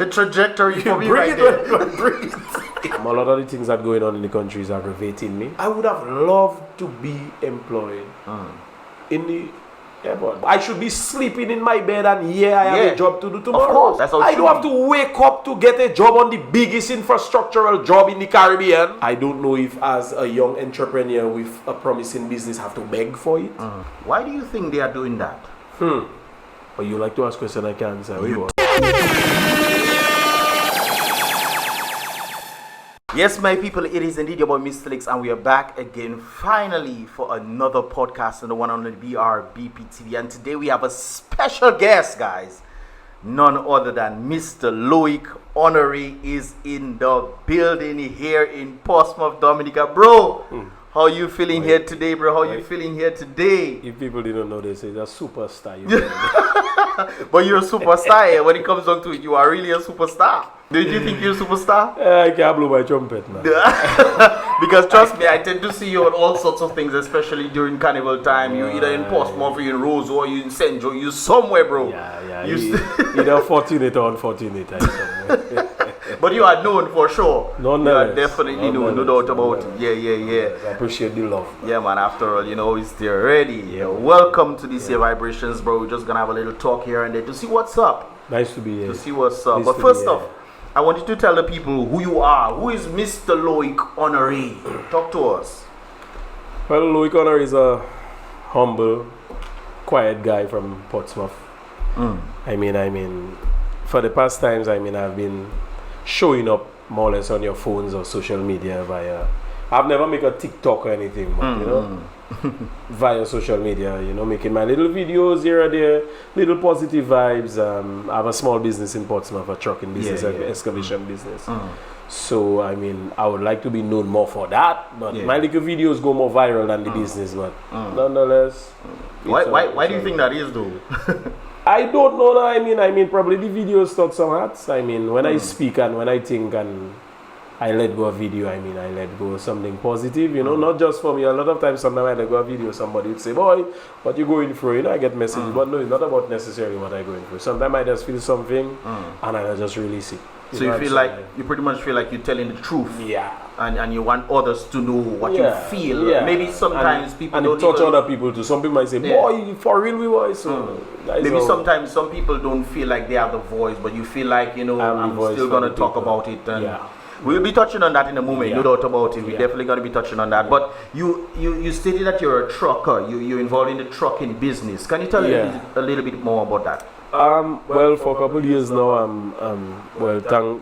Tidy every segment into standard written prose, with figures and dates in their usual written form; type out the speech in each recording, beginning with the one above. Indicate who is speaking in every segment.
Speaker 1: The trajectory for me
Speaker 2: bring
Speaker 1: right
Speaker 2: it,
Speaker 1: there.
Speaker 2: bring it. A lot of the things that going on in the country is aggravating me. I would have loved to be employed in the airport. I should be sleeping in my bed and I have a job to do tomorrow.
Speaker 1: Of course, that's how
Speaker 2: I don't have to wake up to get a job on the biggest infrastructural job in the Caribbean. I don't know if as a young entrepreneur with a promising business have to beg for it.
Speaker 1: Why do you think they are doing that?
Speaker 2: But you like to ask questions I can't answer.
Speaker 1: Yes, my people, it is indeed your boy Mr. Lex, and we are back again finally for another podcast on the one on the Brbptv. And today we have a special guest, guys. None other than Mr. Loic Honore is in the building here in Portsmouth, Dominica. Bro, how you feeling here today, bro? How you feeling here today?
Speaker 2: If people didn't know this, he's a superstar.
Speaker 1: But you're a superstar. When it comes down to it, you are really a superstar. Did you think you're a superstar?
Speaker 2: I can't blow my trumpet now.
Speaker 1: Because trust me, I tend to see you on all sorts of things, especially during carnival time. You're either in Portsmouth, or you're in Rose, or you're in St. Joe. You're somewhere, bro.
Speaker 2: Yeah. Either fortunate or unfortunate.
Speaker 1: But you are known for sure.
Speaker 2: Nonetheless,
Speaker 1: you are definitely known, no doubt about it. Yeah.
Speaker 2: I appreciate the love.
Speaker 1: Yeah, man. After all, it's there already. Yeah, welcome to these here vibrations, bro. We're just gonna have a little talk here and there to see what's up.
Speaker 2: Nice to be here.
Speaker 1: To see what's up. But first off, I want you to tell the people who you are. Who is Mr. Loic Honore? Talk to us.
Speaker 2: Well, Loic Honore is a humble, quiet guy from Portsmouth. I mean, for the past times, I've been showing up more or less on your phones or social media via. I've never made a TikTok or anything, but via social media, making my little videos here or there, little positive vibes. I have a small business in Portsmouth, a trucking business, excavation business. So, I would like to be known more for that, but my little videos go more viral than the business, but nonetheless.
Speaker 1: Why do you think that is, though?
Speaker 2: I don't know. I mean, probably the videos touch some hearts. When I speak and when I think and I let go of video, I let go of something positive, not just for me. A lot of times, sometimes I let go of video, somebody would say, boy, what you going through? I get messages, but no, it's not about necessarily what I'm going through. Sometimes I just feel something and I just release it.
Speaker 1: So you feel like, you pretty much feel like you're telling the truth.
Speaker 2: Yeah.
Speaker 1: And you want others to know what you feel. Yeah. Maybe sometimes people don't
Speaker 2: touch other people too. Some people might say, boy, for real we voice. So
Speaker 1: maybe sometimes some people don't feel like they have the voice, but you feel like, I'm still going to talk about it. And we'll be touching on that in a moment, no doubt about it. We're definitely going to be touching on that. But you stated that you're a trucker. You're involved in the trucking business. Can you tell me a little bit more about that?
Speaker 2: Well, for a couple of years now,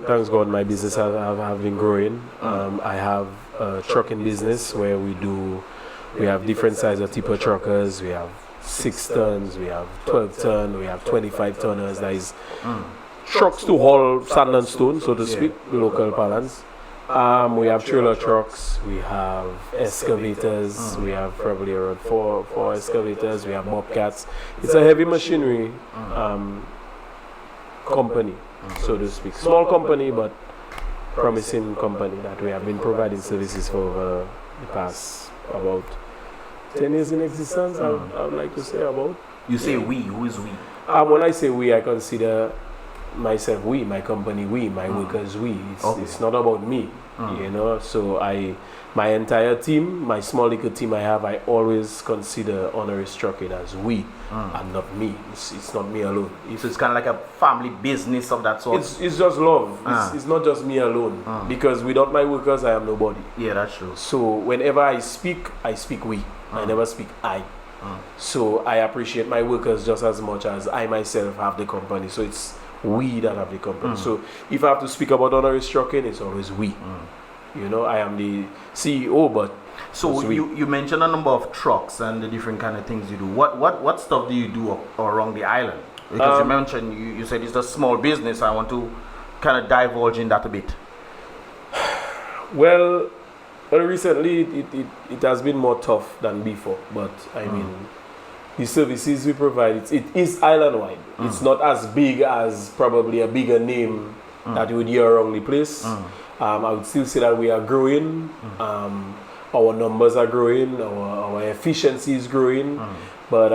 Speaker 2: thanks God, my business have been growing. I have a trucking business where we have different sizes of tipper truckers. We have 6 tons, we have 12 ton, we have 25 tonners. That is trucks to haul sand and stone, so to speak, local parlance. We have trailer trucks, we have excavators, we have probably around four excavators, we have bobcats. It's a heavy machinery company, so to speak. Small company, but promising company that we have been providing services for over the past about 10 years in existence, I would like to say about.
Speaker 1: You say we, who is we?
Speaker 2: When I say we, I consider myself we, my company we, my workers we. It's not about me, so my entire team, my small little team I have, I always consider Honore's Trucking as we and not me. It's not me alone.
Speaker 1: So it's kind of like a family business of that sort?
Speaker 2: It's just love. It's not just me alone, because without my workers I am nobody.
Speaker 1: Yeah, that's true.
Speaker 2: So whenever I speak we. I never speak I. So I appreciate my workers just as much as I myself have the company. So it's we that have the company. So if I have to speak about Honore's Trucking, it's always we. I am the CEO, but
Speaker 1: so you mentioned a number of trucks and the different kind of things you do. What stuff do you do around the island? Because you mentioned you said it's a small business. I want to kind of divulge in that a bit.
Speaker 2: Well, recently it has been more tough than before, but the services we provide, it is island-wide. It's not as big as probably a bigger name that you would hear around the place. I would still say that we are growing. Our numbers are growing. Our efficiency is growing. But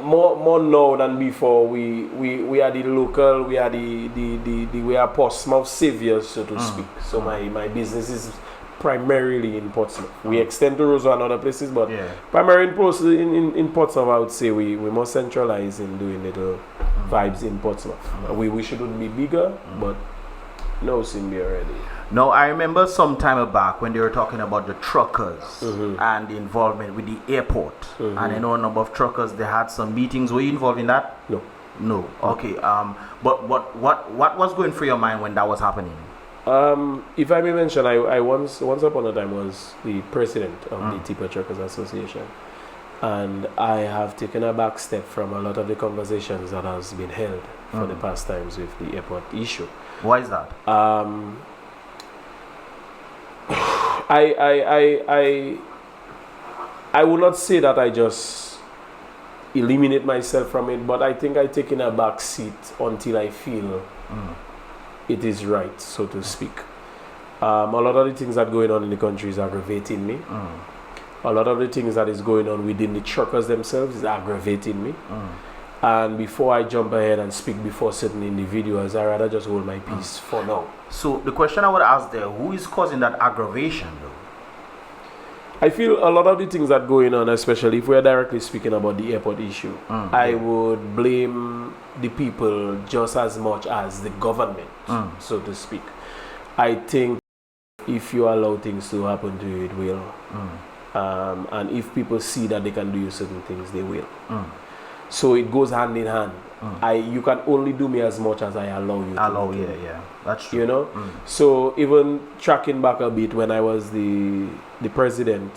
Speaker 2: more now than before. We are the local, we are we are Portsmouth saviors, so to speak. So my business is primarily in Portsmouth. We extend to Roseau and other places, but primarily in Portsmouth, I would say we more centralize in doing little vibes in Portsmouth. We shouldn't be bigger, but no, soon be already.
Speaker 1: No, I remember some time back when they were talking about the truckers and the involvement with the airport. And I know a number of truckers, they had some meetings. Were you involved in that?
Speaker 2: No.
Speaker 1: No. Okay. But what was going through your mind when that was happening?
Speaker 2: If I may mention, I once upon a time was the president of the Tipper Truckers Association, and I have taken a back step from a lot of the conversations that has been held for the past times with the airport issue.
Speaker 1: Why is that?
Speaker 2: I will not say that I just eliminate myself from it, but I think I take in a back seat until I feel it is right, so to speak. A lot of the things that are going on in the country is aggravating me. A lot of the things that is going on within the truckers themselves is aggravating me. And before I jump ahead and speak before certain individuals, I rather just hold my peace for now.
Speaker 1: So the question I would ask there, who is causing that aggravation though?
Speaker 2: I feel a lot of the things that are going on, especially if we are directly speaking about the airport issue, I would blame the people just as much as the government, so to speak. I think if you allow things to happen to you, it will. And if people see that they can do certain things, they will. So it goes hand in hand. You can only do me as much as I allow you to.
Speaker 1: Yeah, that's true.
Speaker 2: You know? So even tracking back a bit, when I was the president,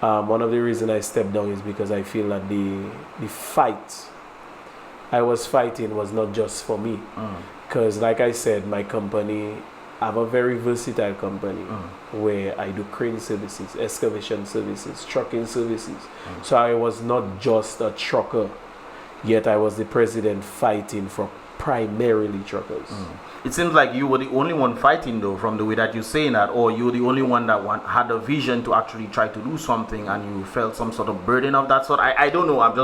Speaker 2: one of the reasons I stepped down is because I feel that the fight I was fighting was not just for me. Because like I said, my company, I have a very versatile company where I do crane services, excavation services, trucking services. So I was not just a trucker, yet I was the president fighting for primarily truckers.
Speaker 1: It seems like you were the only one fighting though, from the way that you're saying that, or you were the only one that had a vision to actually try to do something and you felt some sort of burden of that sort. I don't know, I'm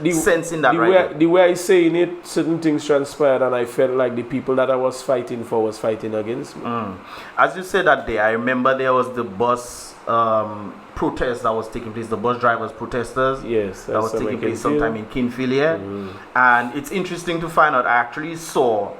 Speaker 1: just sensing that
Speaker 2: the way I saying it, certain things transpired and I felt like the people that I was fighting for was fighting against me.
Speaker 1: As you said that day, I remember there was the bus protest that was taking place, the bus drivers protesters.
Speaker 2: Yes,
Speaker 1: that was taking place sometime in Kinfield. And it's interesting to find out I actually saw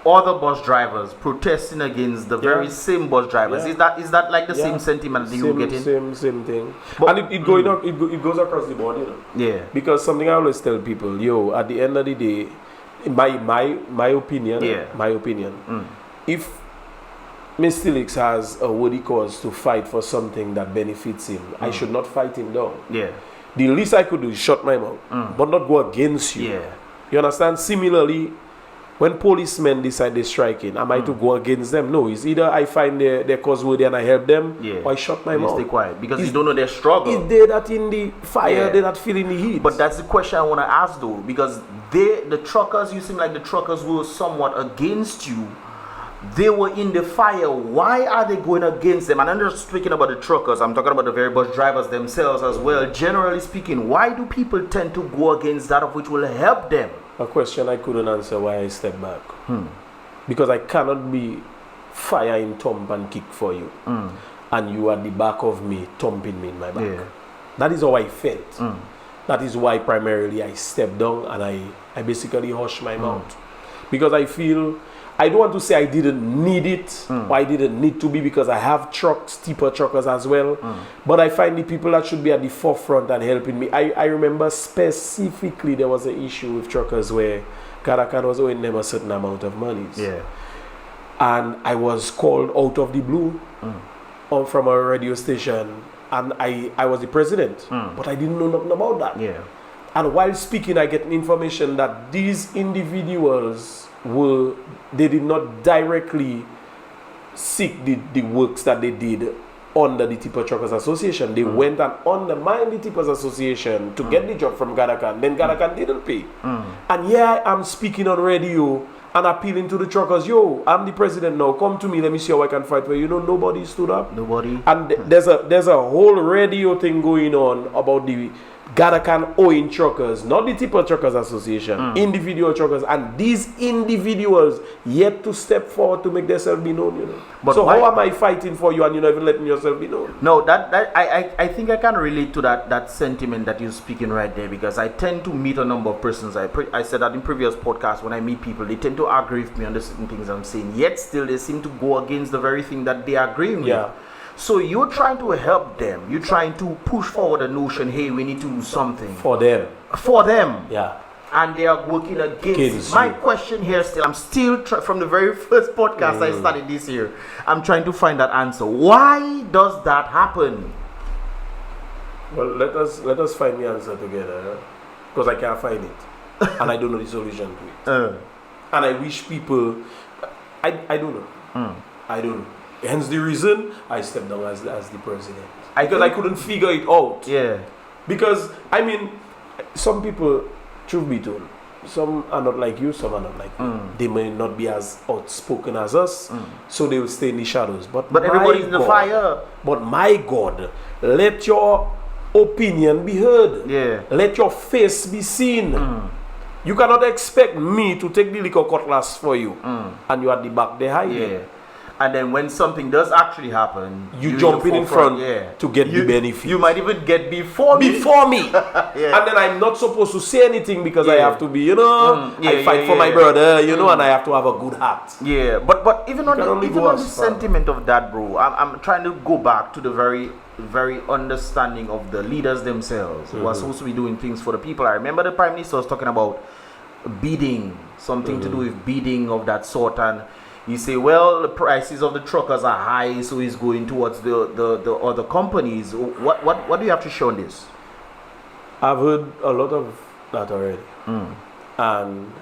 Speaker 1: other bus drivers protesting against the very same bus drivers. Is that like the same sentiment that you were getting?
Speaker 2: Same thing. But and it goes across the board, you know. Yeah. Because something I always tell people, at the end of the day, my opinion, if Mr. Lix has a worthy cause to fight for something that benefits him, I should not fight him down. Yeah. The least I could do is shut my mouth, but not go against you. Yeah. You understand? Similarly, when policemen decide they're striking, am I to go against them? No, it's either I find their cause worthy and I help them, or I shut my mouth.
Speaker 1: Stay quiet because you don't know their struggle.
Speaker 2: Is they that in the fire, they're not feeling the heat?
Speaker 1: But that's the question I want to ask though, because the truckers, you seem like the truckers were somewhat against you. They were in the fire. Why are they going against them? And I'm not just speaking about the truckers, I'm talking about the very bus drivers themselves as well. Generally speaking, why do people tend to go against that of which will help them?
Speaker 2: A question I couldn't answer why I stepped back. Because I cannot be firing thump and kick for you. And you at the back of me, thumping me in my back. Yeah. That is how I felt. That is why primarily I stepped down and I basically hushed my mouth. Because I feel, I don't want to say I didn't need it or I didn't need to be, because I have tipper truckers as well. But I find the people that should be at the forefront and helping me. I remember specifically there was an issue with truckers where Karakan was owing them a certain amount of money. Yeah. And I was called out of the blue from a radio station, and I was the president, but I didn't know nothing about that. Yeah. And while speaking, I get information that these individuals they did not directly seek the works that they did under the Tipper Truckers Association. They went and undermined the Tippers Association to get the job from Gadakan. Then Gadakan didn't pay. And here I am speaking on radio and appealing to the truckers. I'm the president now. Come to me. Let me see how I can fight for you. Nobody stood up.
Speaker 1: Nobody.
Speaker 2: And there's a whole radio thing going on about the Ghana can own truckers, not the Tipper Truckers Association, individual truckers, and these individuals yet to step forward to make themselves be known, you know. But so how am I fighting for you and you're not even letting yourself be known?
Speaker 1: No, I think I can relate to that sentiment that you're speaking right there, because I tend to meet a number of persons. I said that in previous podcasts, when I meet people, they tend to agree with me on the certain things I'm saying, yet still they seem to go against the very thing that they agree with.
Speaker 2: Yeah.
Speaker 1: So you're trying to help them. You're trying to push forward the notion, hey, we need to do something.
Speaker 2: For them.
Speaker 1: For them.
Speaker 2: Yeah.
Speaker 1: And they are working against it. My question here still, I'm still, from the very first podcast I started this year, I'm trying to find that answer. Why does that happen?
Speaker 2: Well, let us find the answer together. Because I can't find it. And I don't know the solution to it. And I wish people, I don't know. I don't know. Hence the reason I stepped down as the president. Because I couldn't figure it out.
Speaker 1: Yeah.
Speaker 2: Because, I mean, some people, truth be told, some are not like you, some are not like me. They may not be as outspoken as us, so they will stay in the shadows. But
Speaker 1: everybody's in the fire.
Speaker 2: But my God, let your opinion be heard.
Speaker 1: Yeah.
Speaker 2: Let your face be seen. You cannot expect me to take the liquor cutlass for you, and you are at the back there hiding.
Speaker 1: Yeah. And then when something does actually happen,
Speaker 2: you jump in front to get the benefit.
Speaker 1: You might even get before me.
Speaker 2: Yeah. And then I'm not supposed to say anything because I have to be, you know, I fight for my brother, you know, and I have to have a good heart.
Speaker 1: Yeah, but even on the sentiment of that, bro, I'm trying to go back to the very understanding of the leaders themselves who are supposed to be doing things for the people. I remember the Prime Minister was talking about bidding, something to do with bidding of that sort, and you say, well, the prices of the truckers are high, so he's going towards the other companies. What do you have to show on this?
Speaker 2: I've heard a lot of that already. And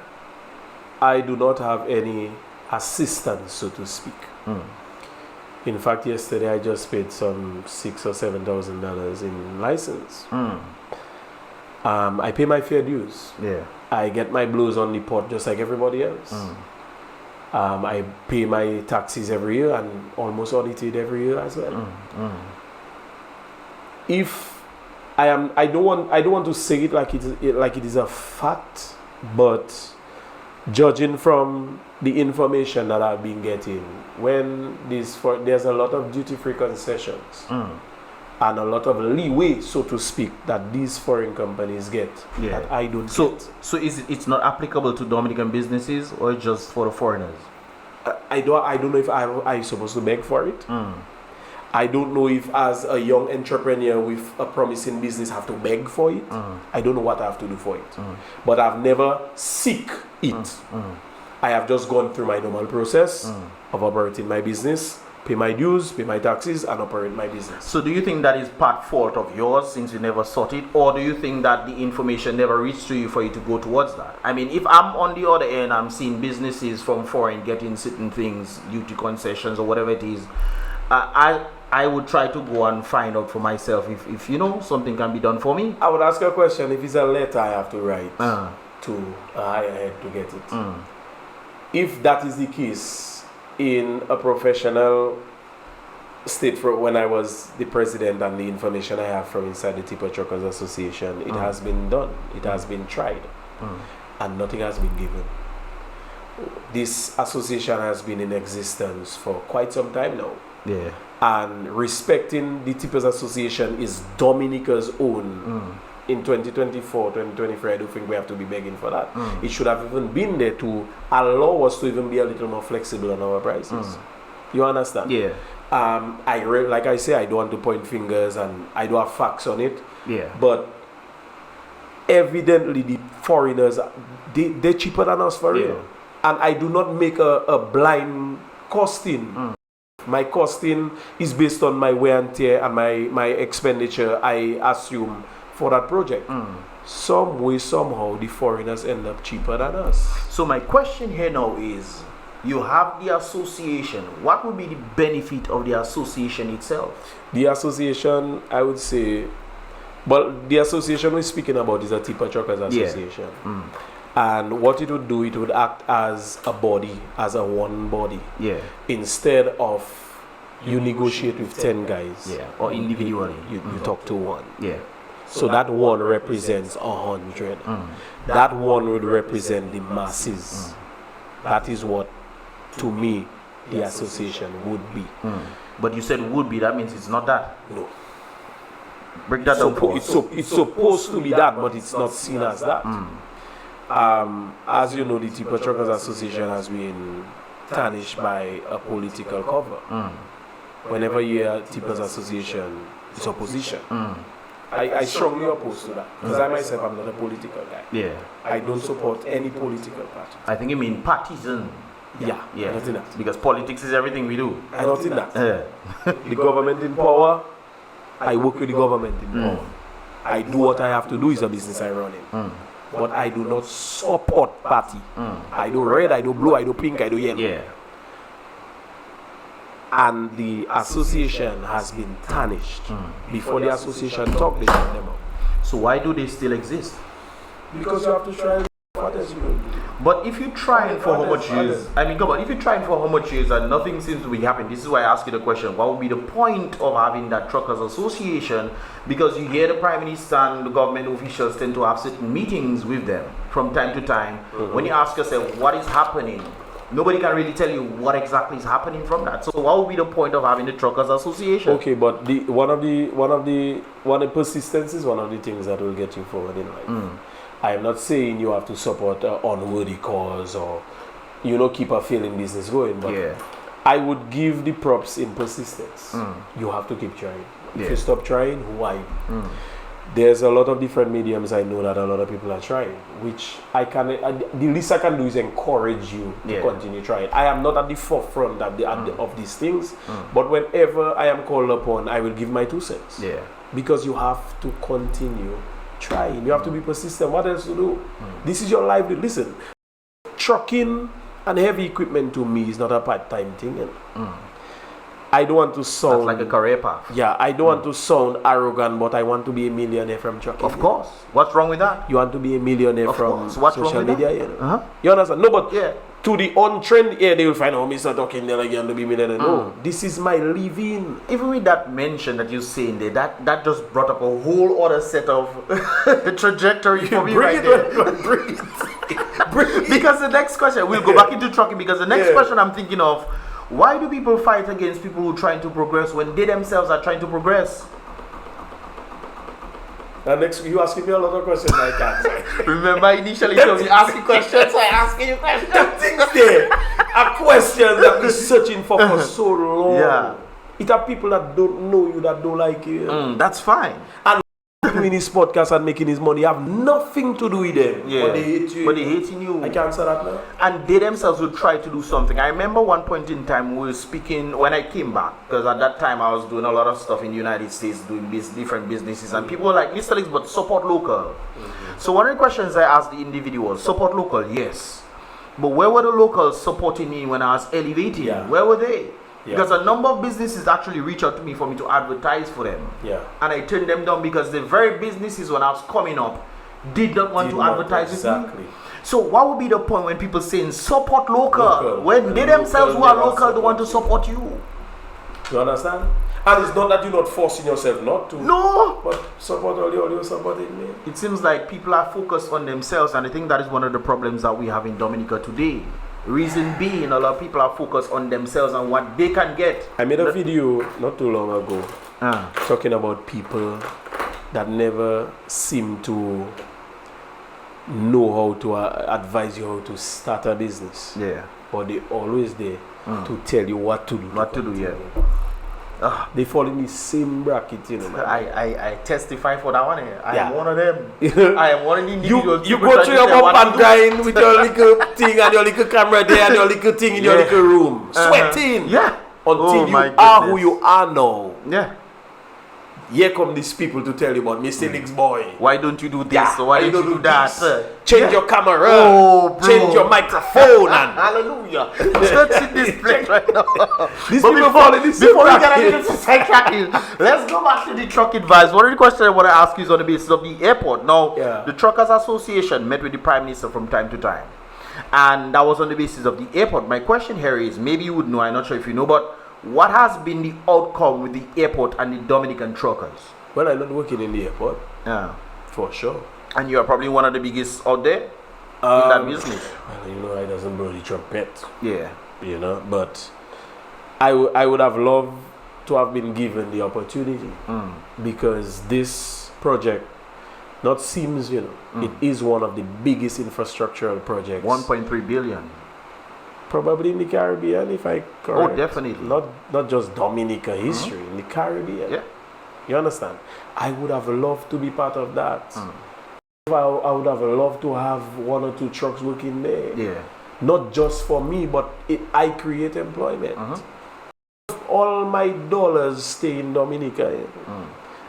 Speaker 2: I do not have any assistance, so to speak. In fact, yesterday I just paid some $6,000 or $7,000 in license. I pay my fair dues.
Speaker 1: Yeah.
Speaker 2: I get my blows on the pot just like everybody else. I pay my taxes every year and almost audited every year as well. If I don't want to say it like it is a fact, but judging from the information that I've been getting, when there's a lot of duty-free concessions and a lot of leeway, so to speak, that these foreign companies get that I don't get.
Speaker 1: So it's not applicable to Dominican businesses or just for the foreigners?
Speaker 2: I don't know if I'm supposed to beg for it. I don't know if as a young entrepreneur with a promising business I have to beg for it. I don't know what I have to do for it. But I've never seek it. I have just gone through my normal process of operating my business, pay my dues, pay my taxes, and operate my business. So
Speaker 1: do you think that is part fault of yours since you never sought it, or do you think that the information never reached to you for you to go towards that? I mean, if I'm on the other end, I'm seeing businesses from foreign getting certain things, duty concessions or whatever it is, I would try to go and find out for myself if you know something can be done for me.
Speaker 2: I would ask you a question. If it's a letter I have to write to a higher head to get it. If that is the case, in a professional state, for when I was the president, and the information I have from inside the Tipper Truckers Association, it has been done, it has been tried, and nothing has been given. This association has been in existence for quite some time now.
Speaker 1: Yeah.
Speaker 2: And respecting the Tippers Association is Dominica's own. In 2024, 2023, I don't think we have to be begging for that. It should have even been there to allow us to even be a little more flexible on our prices. You understand?
Speaker 1: Yeah.
Speaker 2: Like I say, I don't want to point fingers and I don't have facts on it.
Speaker 1: Yeah.
Speaker 2: But evidently the foreigners, they're cheaper than us for real. And I do not make a blind costing. My costing is based on my wear and tear and my expenditure, I assume, for that project. Some way, somehow, the foreigners end up cheaper than us.
Speaker 1: So my question here now is, you have the association. What would be the benefit of the association itself?
Speaker 2: The association, I would say, well, the association we're speaking about is a Tipper Truckers Association. And what it would do, it would act as a body, as a one body.
Speaker 1: Yeah.
Speaker 2: Instead of you negotiate with 10 guys.
Speaker 1: Yeah. Or individually.
Speaker 2: You talk to one.
Speaker 1: Yeah.
Speaker 2: So that one represents 100. That one would represent the masses. That is what, to me, the association would be.
Speaker 1: But you said would be, that means it's not that.
Speaker 2: No.
Speaker 1: Break that down for us.
Speaker 2: It's supposed to be that, but it's not seen as that. As you know, the Tipper Truckers Association has been tarnished by a political cover. Whenever you hear Tippers Association, it's opposition. I strongly oppose to that, because I myself am not a political guy.
Speaker 1: Yeah.
Speaker 2: I don't support any political party.
Speaker 1: I think you mean partisan.
Speaker 2: Yeah. Not in that.
Speaker 1: Because politics is everything we do.
Speaker 2: I not in that. The government in power, I work with the government in power. I do what I have to do, is a business I run in. But I do not support party. I do red, I do blue, I do pink, I do yellow.
Speaker 1: Yeah.
Speaker 2: And the association has been tarnished. Before the association talk, they shut them up.
Speaker 1: So why do they still exist?
Speaker 2: Because you have to try what else you do.
Speaker 1: But if you're trying for how much years, I mean, come on, if you're trying for how much years and nothing seems to be happening, this is why I ask you the question, what would be the point of having that truckers association? Because you hear the Prime Minister and the government officials tend to have certain meetings with them from time to time. When you ask yourself, what is happening? Nobody can really tell you what exactly is happening from that. So what would be the point of having the truckers association?
Speaker 2: Okay, but one of the persistence is one of the things that will get you forward in life. I am not saying you have to support an unworthy cause or keep a failing business going, but I would give the props in persistence. You have to keep trying. If you stop trying, why? There's a lot of different mediums I know that a lot of people are trying, which the least I can do is encourage you to continue trying. I am not at the forefront of these things, but whenever I am called upon, I will give my 2 cents.
Speaker 1: Yeah.
Speaker 2: Because you have to continue trying. You have to be persistent. What else to do? This is your livelihood. Listen, trucking and heavy equipment to me is not a part-time thing. I don't want to sound...
Speaker 1: That's like a career path.
Speaker 2: Yeah, I don't want to sound arrogant, but I want to be a millionaire from trucking.
Speaker 1: Of course. What's wrong with that?
Speaker 2: You want to be a millionaire from social media? You understand? No, but to the on-trend, they will find, Mr. Talking there again to be millionaire. No, this is my living.
Speaker 1: Even with that mention that you're saying there, that just brought up a whole other set of trajectory for me right there.
Speaker 2: Bring it.
Speaker 1: Because the next question, we'll go back into trucking, because the next question I'm thinking of, why do people fight against people who are trying to progress when they themselves are trying to progress?
Speaker 2: And next, you asking me a lot of questions I can't answer.
Speaker 1: Remember, initially you told me asking questions, so I asking you questions.
Speaker 2: That thing's there. A question that we're searching for so long.
Speaker 1: Yeah.
Speaker 2: It are people that don't know you, that don't like you.
Speaker 1: That's fine.
Speaker 2: And doing his podcast and making his money have nothing to do with them.
Speaker 1: Yeah.
Speaker 2: But they hate you.
Speaker 1: But they hating you.
Speaker 2: I can't say that now.
Speaker 1: And they themselves will try to do something. I remember one point in time we were speaking when I came back, because at that time I was doing a lot of stuff in the United States, doing different businesses, and people were like, Mr. Lex, but support local. So one of the questions I asked the individuals, support local, yes. But where were the locals supporting me when I was elevating? Where were they? Because a number of businesses actually reached out to me for me to advertise for them. And I turned them down because the very businesses when I was coming up did not want to advertise with me. So what would be the point when people saying support local when they themselves who are local don't want to support you?
Speaker 2: You understand? And it's not that you're not forcing yourself not to.
Speaker 1: No!
Speaker 2: But support all you're supporting me.
Speaker 1: It seems like people are focused on themselves, and I think that is one of the problems that we have in Dominica today. Reason being, a lot of people are focused on themselves and what they can get.
Speaker 2: I made a video not too long ago talking about people that never seem to know how to advise you how to start a business. But they always there to tell you what to do.
Speaker 1: What to do,
Speaker 2: They fall in the same bracket, you know.
Speaker 1: I testify for that one. I am one of them. I am one of the individuals.
Speaker 2: You go to your bump and grind with your little thing and your little camera there and your little thing in your little room, sweating. Until you are who you are now. Here come these people to tell you about Mr. Lex boy.
Speaker 1: Why don't you do this? Why don't you do that?
Speaker 2: Change your camera. Change your microphone. And
Speaker 1: hallelujah. Church in this place right now.
Speaker 2: Before we
Speaker 1: get into the tracking, let's go back to the trucking vibes. One of the questions I want to ask you is on the basis of the airport. Now, the Truckers Association met with the Prime Minister from time to time. And that was on the basis of the airport. My question here is, maybe you would know, I'm not sure if you know, but what has been the outcome with the airport and the Dominican truckers?
Speaker 2: Well, I'm not working in the airport.
Speaker 1: Yeah.
Speaker 2: For sure.
Speaker 1: And you are probably one of the biggest out there in that business.
Speaker 2: Well, you know, I doesn't blow the trumpet.
Speaker 1: Yeah.
Speaker 2: You know, but I would have loved to have been given the opportunity because this project not seems, you know, it is one of the biggest infrastructural projects.
Speaker 1: 1.3 billion.
Speaker 2: Probably in the Caribbean, if I correct.
Speaker 1: Oh, definitely.
Speaker 2: Not just Dominica history, in the Caribbean.
Speaker 1: Yeah.
Speaker 2: You understand? I would have loved to be part of that. I would have loved to have 1 or 2 trucks working there.
Speaker 1: Yeah.
Speaker 2: Not just for me, but I create employment. All my dollars stay in Dominica,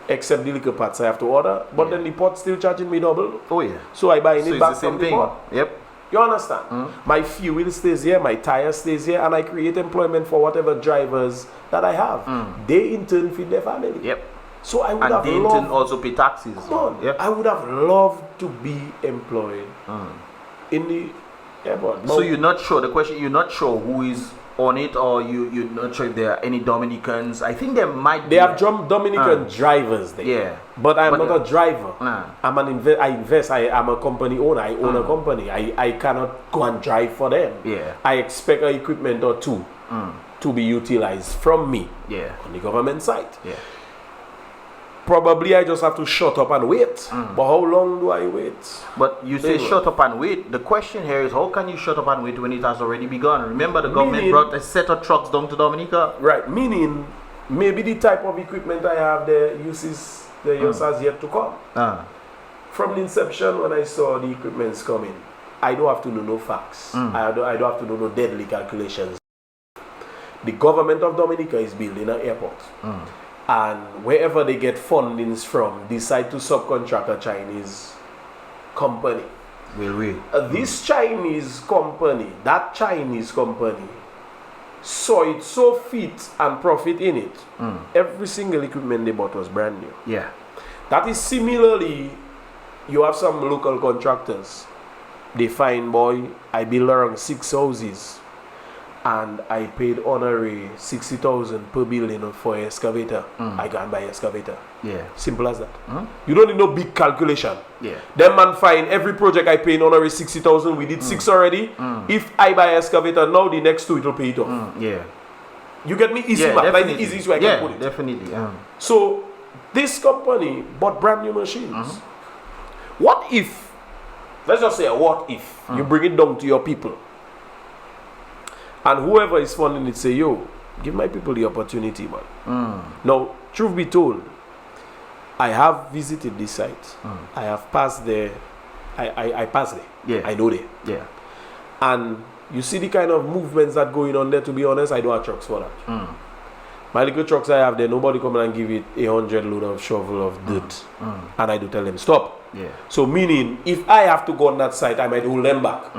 Speaker 2: except the liquor pots I have to order. But then the pot still charging me double.
Speaker 1: Oh yeah.
Speaker 2: So I buy it
Speaker 1: So
Speaker 2: back
Speaker 1: it's the
Speaker 2: from
Speaker 1: same
Speaker 2: the
Speaker 1: thing.
Speaker 2: pot.
Speaker 1: Yep.
Speaker 2: You understand? My fuel stays here, my tire stays here, and I create employment for whatever drivers that I have. They in turn feed their family.
Speaker 1: Yep.
Speaker 2: So I would
Speaker 1: And
Speaker 2: have
Speaker 1: they in
Speaker 2: loved.
Speaker 1: turn also pay taxes.
Speaker 2: Come on.
Speaker 1: Yep.
Speaker 2: I would have loved to be employed in the airport.
Speaker 1: So you're not sure. The question, you're not sure who is on it, or you're not sure if there are any Dominicans. I think there might be.
Speaker 2: They have Dominican drivers there.
Speaker 1: Yeah.
Speaker 2: But I'm not a driver.
Speaker 1: Nah.
Speaker 2: I'm an I invest. I am a company owner. I own a company. I cannot go and drive for them.
Speaker 1: Yeah.
Speaker 2: I expect an equipment or two to be utilized from me
Speaker 1: Yeah.
Speaker 2: on the government side.
Speaker 1: Yeah.
Speaker 2: Probably I just have to shut up and wait. But how long do I wait?
Speaker 1: But you say shut up and wait. The question here is, how can you shut up and wait when it has already begun? Remember, the government brought a set of trucks down to Dominica.
Speaker 2: Right. Meaning, maybe the type of equipment I have there uses the use has yet to come. From the inception, when I saw the equipments coming, I don't have to know no facts. I don't have to know no deadly calculations. The government of Dominica is building an airport. And wherever they get fundings from, decide to subcontract a Chinese company. This Chinese company, that Chinese company, saw it so fit and profit in it. Every single equipment they bought was brand new.
Speaker 1: Yeah.
Speaker 2: That is similarly, you have some local contractors. They find, boy, I build around 6 houses. And I paid honorary 60,000 per building for an excavator. I can buy an excavator.
Speaker 1: Yeah.
Speaker 2: Simple as that. You don't need no big calculation.
Speaker 1: Yeah.
Speaker 2: Then man find every project I pay in honorary 60,000. We did 6 already. If I buy an excavator now, the next 2 it will pay it off.
Speaker 1: Yeah.
Speaker 2: You get me? Easy,
Speaker 1: Yeah,
Speaker 2: man. Like the
Speaker 1: definitely.
Speaker 2: easiest way I can put it.
Speaker 1: Definitely.
Speaker 2: So this company bought brand new machines. What if, let's just say, what if you bring it down to your people? And whoever is funding it say, yo, give my people the opportunity, man. Now, truth be told, I have visited this site. I have passed there. I passed there.
Speaker 1: Yeah.
Speaker 2: I know there.
Speaker 1: Yeah.
Speaker 2: And you see the kind of movements that going on there, to be honest, I don't have trucks for that. My little trucks I have there, nobody come and give it 100 load of shovel of dirt. And I do tell them, stop.
Speaker 1: Yeah.
Speaker 2: So meaning, if I have to go on that site, I might hold them back.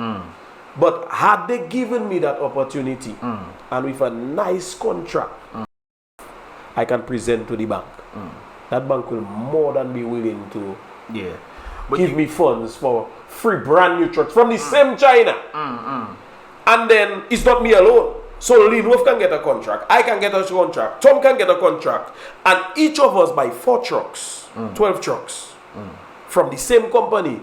Speaker 2: But had they given me that opportunity, and with a nice contract, I can present to the bank. That bank will more than be willing to give me funds for 3 brand new trucks from the same China. And then it's not me alone. So Lin Wolf can get a contract, I can get a contract, Tom can get a contract, and each of us buy 4 trucks, 12 trucks from the same company.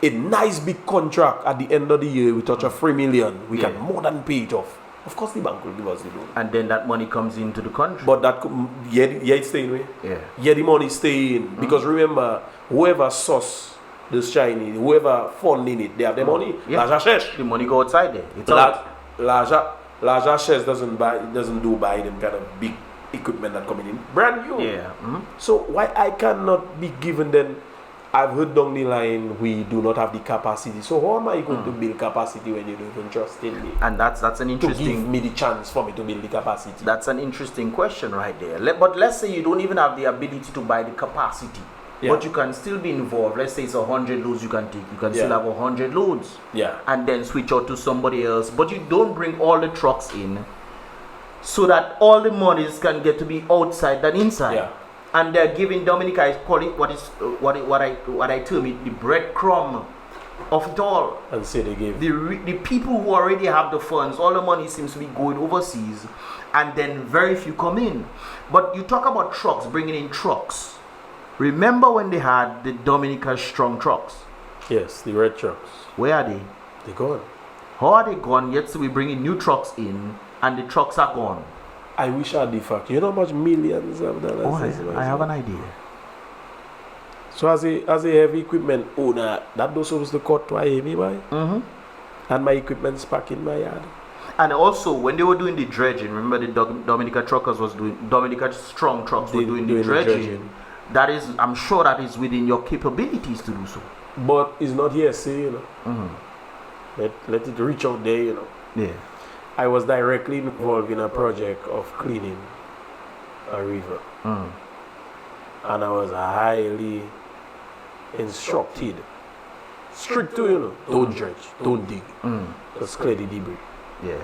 Speaker 2: A nice big contract at the end of the year, we touch a 3 million, we can more than pay it off. Of course, the bank will give us the loan.
Speaker 1: And then that money comes into the country.
Speaker 2: But that, it's staying away.
Speaker 1: Yeah.
Speaker 2: The money stay in. Because remember, whoever source this Chinese, whoever funding it, they have the money.
Speaker 1: The money go outside there. It's out.
Speaker 2: Larger shares doesn't do buy them kind of big equipment that coming in brand new.
Speaker 1: Yeah.
Speaker 2: So why I cannot be given then? I've heard down the line we do not have the capacity. So how am I going to build capacity when you don't even trust in me?
Speaker 1: And that's an interesting.
Speaker 2: To give me the chance for me to build the capacity.
Speaker 1: That's an interesting question right there. But let's say you don't even have the ability to buy the capacity, but you can still be involved. Let's say it's 100 loads you can take. You can still have 100 loads.
Speaker 2: Yeah.
Speaker 1: And then switch out to somebody else. But you don't bring all the trucks in, so that all the monies can get to be outside than inside.
Speaker 2: Yeah.
Speaker 1: And they're giving Dominica, I call it what I term it the breadcrumb of it all.
Speaker 2: And say they gave
Speaker 1: the people who already have the funds, all the money seems to be going overseas, and then very few come in. But you talk about trucks, bringing in trucks. Remember when they had the Dominica strong trucks?
Speaker 2: Yes, the red trucks.
Speaker 1: Where are they?
Speaker 2: They're gone.
Speaker 1: How are they gone? Yet we bringing new trucks in, and the trucks are gone.
Speaker 2: I wish I had the fact. You know how much millions of dollars?
Speaker 1: I have an idea.
Speaker 2: So as a heavy equipment owner, that was supposed to cut twice, me boy. And my equipment's back in my yard.
Speaker 1: And also, when they were doing the dredging, remember the Dominica truckers was doing, Dominica strong trucks were doing the dredging. That is, I'm sure that is within your capabilities to do so.
Speaker 2: But it's not here, see, you know. Let it reach out there, you know.
Speaker 1: Yeah.
Speaker 2: I was directly involved in a project of cleaning a river. And I was highly instructed. Strict to, you know, don't dredge, don't dig. Just clear the debris.
Speaker 1: Yeah.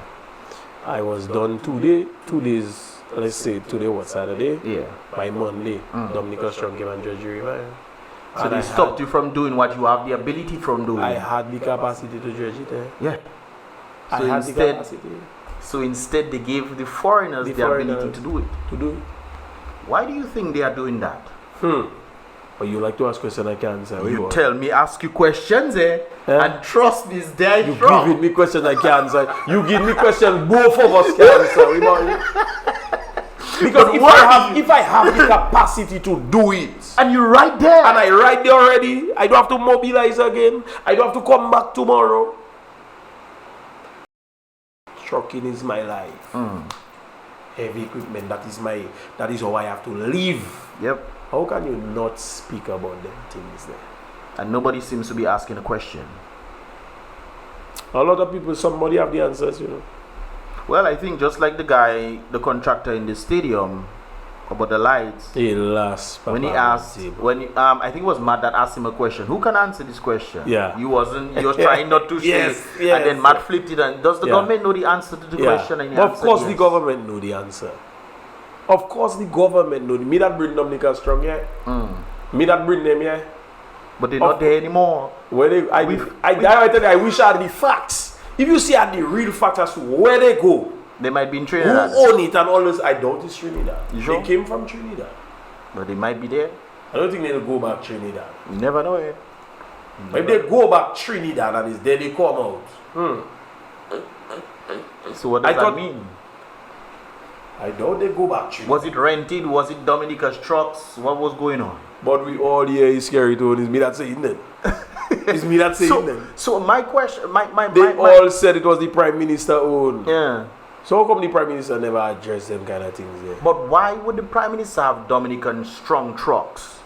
Speaker 2: I was done 2 days, let's say today was Saturday.
Speaker 1: Yeah.
Speaker 2: By Monday, Dominica Strong came and dredged the river.
Speaker 1: So they stopped you from doing what you have the ability from doing.
Speaker 2: I had the capacity to dredge it.
Speaker 1: Yeah. So instead they gave the foreigners the ability to do it. Why do you think they are doing that?
Speaker 2: But you like to ask questions I can't answer.
Speaker 1: You tell me, ask you questions, and trust me, is there.
Speaker 2: You giving me questions I can't answer. You give me questions both of us can answer. Because if I have the capacity to do it,
Speaker 1: and you're right there,
Speaker 2: and I right there already, I don't have to mobilize again. I don't have to come back tomorrow. Trucking is my life. Heavy equipment, that is how I have to live.
Speaker 1: Yep.
Speaker 2: How can you not speak about them things there?
Speaker 1: And nobody seems to be asking a question.
Speaker 2: A lot of people, somebody have the answers, you know.
Speaker 1: Well, I think just like the guy, the contractor in the stadium about the lights.
Speaker 2: When
Speaker 1: he asked, I think it was Matt that asked him a question. Who can answer this question?
Speaker 2: Yeah.
Speaker 1: You was trying not to say.
Speaker 2: Yes.
Speaker 1: And then Matt flipped it. And does the government know the answer to the question? And
Speaker 2: of course, the government know the answer. Of course, the government know. Me that bring Dominica Strong, yeah. Me that bring them, yeah.
Speaker 1: But they're not there anymore.
Speaker 2: I wish I had the facts. If you see the real facts as to where they go,
Speaker 1: they might be in Trinidad.
Speaker 2: Who own it and all this? I doubt it's Trinidad.
Speaker 1: You sure?
Speaker 2: They came from Trinidad.
Speaker 1: But they might be there.
Speaker 2: I don't think they'll go back Trinidad.
Speaker 1: You never know it.
Speaker 2: If they go back Trinidad and it's there, they come out.
Speaker 1: So what does that mean?
Speaker 2: I doubt they go back Trinidad.
Speaker 1: Was it rented? Was it Dominica's trucks? What was going on?
Speaker 2: But we all here is scary too. It's me that's saying that. It's me that's saying that.
Speaker 1: So my question,
Speaker 2: they all said it was the Prime Minister own.
Speaker 1: Yeah.
Speaker 2: So how come the Prime Minister never addressed them kind of things there?
Speaker 1: But why would the Prime Minister have Dominican strong trucks?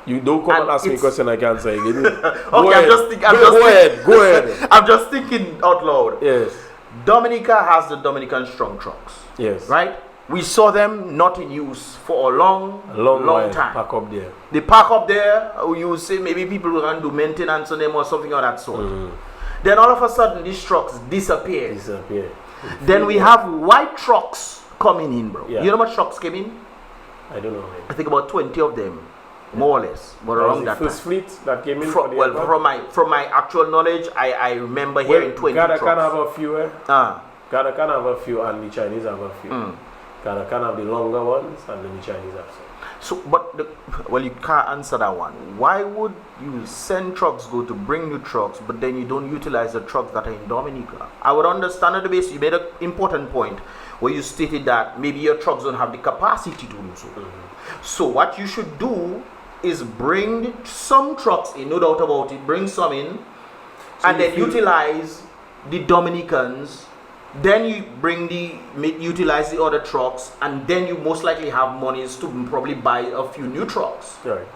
Speaker 2: You don't come and ask me a question I can't say.
Speaker 1: Go ahead. I'm just thinking out loud.
Speaker 2: Yes.
Speaker 1: Dominica has the Dominican strong trucks.
Speaker 2: Yes.
Speaker 1: Right? We saw them not in use for a long time.
Speaker 2: Park up there.
Speaker 1: They park up there. You say maybe people will can do maintenance on them or something of that sort. Then all of a sudden these trucks disappear. Then we have white trucks coming in, bro.
Speaker 2: Yeah.
Speaker 1: You know how much trucks came in?
Speaker 2: I don't know.
Speaker 1: I think about 20 of them, more or less. But around that
Speaker 2: first fleet that came in.
Speaker 1: From my actual knowledge, I remember hearing 20 trucks.
Speaker 2: Ghana can have a few. Ghana can have a few, and the Chinese have a few. Ghana can have the longer ones, and then the Chinese have some.
Speaker 1: So, but you can't answer that one. Why would you send trucks go to bring new trucks, but then you don't utilize the trucks that are in Dominica? I would understand at the base. You made an important point where you stated that maybe your trucks don't have the capacity to do so. So what you should do is bring some trucks in, no doubt about it. Bring some in, and then utilize the Dominicans. Then you utilize the other trucks, and then you most likely have monies to probably buy a few new trucks.
Speaker 2: Right.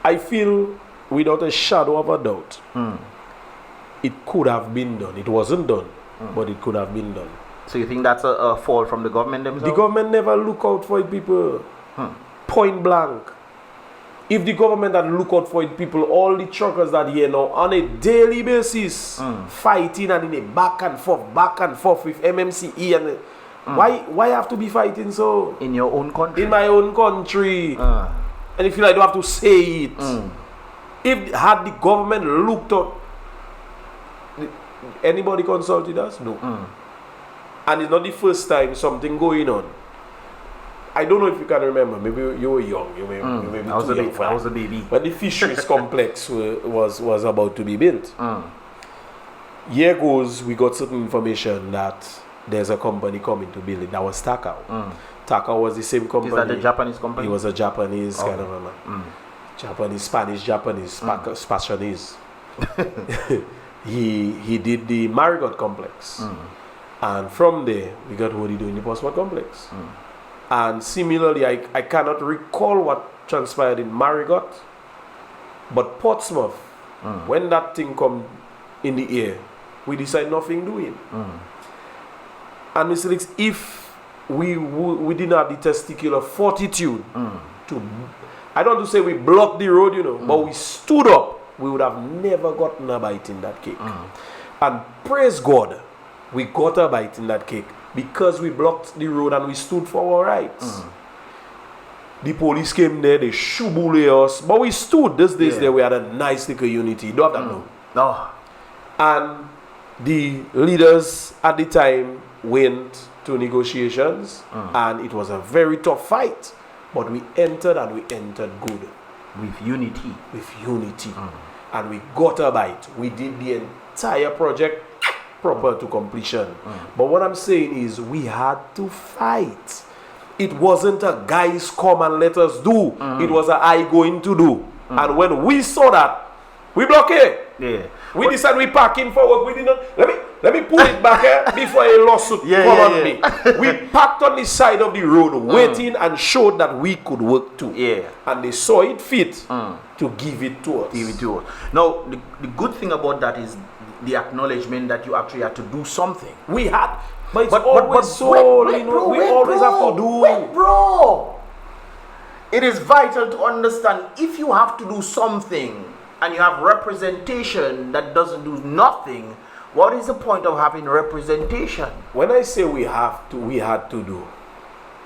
Speaker 2: I feel without a shadow of a doubt, it could have been done. It wasn't done, but it could have been done.
Speaker 1: So you think that's a fault from the government themselves?
Speaker 2: The government never look out for it, people. Point blank. If the government had look out for it, people, all the truckers that here now on a daily basis fighting and in a back and forth with MMCE and why have to be fighting so?
Speaker 1: In your own country?
Speaker 2: In my own country. And if you like, I don't have to say it. If had the government looked out, anybody consulted us? No. And it's not the first time something going on. I don't know if you can remember. Maybe you were young. You may be
Speaker 1: I was
Speaker 2: too
Speaker 1: a
Speaker 2: young
Speaker 1: baby.
Speaker 2: for
Speaker 1: I
Speaker 2: that.
Speaker 1: was a baby.
Speaker 2: When the fisheries complex was about to be built. Year goes, we got certain information that there's a company coming to build it. That was Takao. Takao was the same company.
Speaker 1: Is that the Japanese company?
Speaker 2: He was a Japanese kind of a man. Japanese, Spanish, Spanish. He did the Marigot complex. And from there, we got what he doing the Portsmouth complex. And similarly, I cannot recall what transpired in Marigot, but Portsmouth, when that thing come in the air, we decide nothing doing. And Mr. Leaks, if we didn't have the testicular fortitude to, I don't want to say we blocked the road, you know, but we stood up, we would have never gotten a bite in that cake. And praise God, we got a bite in that cake because we blocked the road and we stood for our rights. The police came there, they shubule us, but we stood. These days there, we had a nice little unity. You don't have that
Speaker 1: No.
Speaker 2: And the leaders at the time went to negotiations, and it was a very tough fight. But we entered, and we entered good.
Speaker 1: With unity.
Speaker 2: And we got a bite. We did the entire project proper to completion. But what I'm saying is we had to fight. It wasn't a guys come and let us do. It was a I going to do. And when we saw that, we blockade.
Speaker 1: Yeah.
Speaker 2: We decided we parking forward. We did not. Let me pull it back here before a lawsuit come on me. We parked on the side of the road, waiting and showed that we could work too.
Speaker 1: Yeah.
Speaker 2: And they saw it fit to give it to us.
Speaker 1: Now, the good thing about that is the acknowledgement that you actually had to do something.
Speaker 2: We had, but it's always so, you know, we always have to do.
Speaker 1: Wait, bro. It is vital to understand if you have to do something and you have representation that doesn't do nothing, what is the point of having representation?
Speaker 2: When I say we had to do.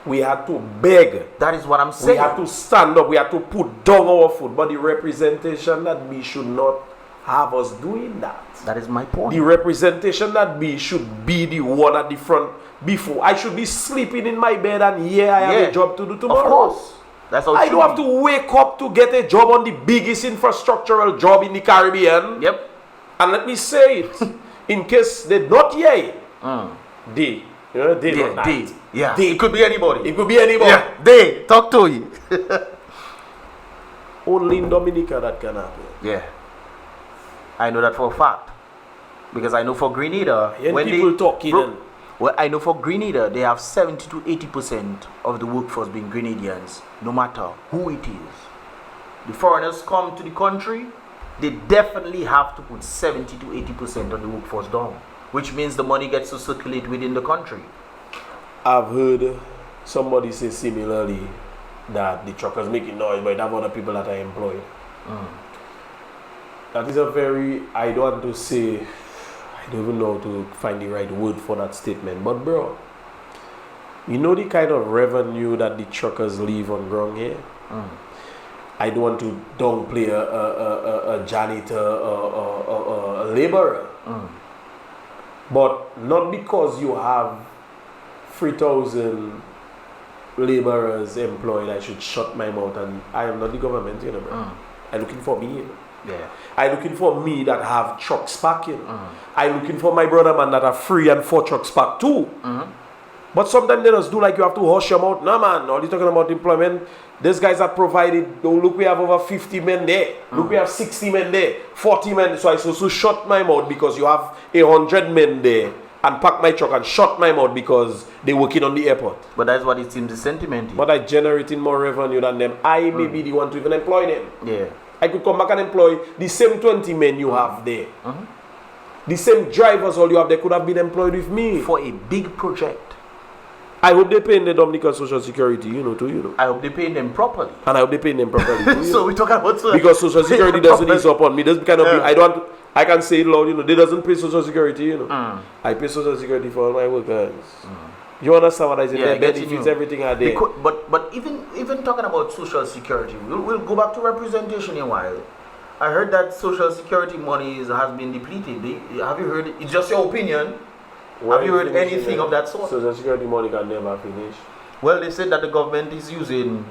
Speaker 2: We had to beg.
Speaker 1: That is what I'm saying.
Speaker 2: We had to stand up. We had to put down our foot. But the representation that we should not have us doing that.
Speaker 1: That is my point.
Speaker 2: The representation that we should be the one at the front before. I should be sleeping in my bed and I have a job to do tomorrow.
Speaker 1: Of course. That's how
Speaker 2: I don't have to wake up to get a job on the biggest infrastructural job in the Caribbean.
Speaker 1: Yep.
Speaker 2: And let me say it, in case they not here, they not that.
Speaker 1: Yeah. It could be anybody.
Speaker 2: It could be anybody.
Speaker 1: Yeah. They talk to you.
Speaker 2: Only in Dominica that can happen.
Speaker 1: Yeah. I know that for a fact. Because I know for Grenada,
Speaker 2: when people talking.
Speaker 1: Well, I know for Grenada, they have 70 to 80% of the workforce being Grenadians, no matter who it is. The foreigners come to the country, they definitely have to put 70 to 80% of the workforce down, which means the money gets to circulate within the country.
Speaker 2: I've heard somebody say similarly that the truckers making noise, but they have other people that are employed. That is a very, I don't want to say, I don't even know how to find the right word for that statement. But bro, you know the kind of revenue that the truckers leave on ground here? I don't want to downplay a janitor, a laborer. But not because you have 3,000 laborers employed, I should shut my mouth. And I am not the government, you know, bro. I'm looking for me, you know.
Speaker 1: Yeah.
Speaker 2: I'm looking for me that have trucks parking. I'm looking for my brother man that have 3 and 4 trucks parked too. But sometimes they just do like you have to hush them out. No man, all you talking about employment. These guys are provided. Oh, look, we have over 50 men there. Look, we have 60 men there, 40 men. So I supposed to shut my mouth because you have 100 men there and park my truck and shut my mouth because they're working on the airport.
Speaker 1: But that's what it seems the sentiment is.
Speaker 2: But I generating more revenue than them. I may be the one to even employ them.
Speaker 1: Yeah.
Speaker 2: I could come back and employ the same 20 men you have there. The same drivers all you have there could have been employed with me.
Speaker 1: For a big project.
Speaker 2: I hope they paying the Dominica Social Security, too.
Speaker 1: I hope they paying them properly.
Speaker 2: And I hope they paying them properly too.
Speaker 1: So we're talking about
Speaker 2: because Social Security doesn't ease up on me. That's kind of I can say it loud, they doesn't pay Social Security, I pay Social Security for all my workers. You understand what I say? The benefits, everything are there.
Speaker 1: But even talking about Social Security, we'll go back to representation in a while. I heard that Social Security money has been depleted. Have you heard it? It's just your opinion. Have you heard anything of that sort?
Speaker 2: Social Security money can never finish.
Speaker 1: Well, they said that the government is using,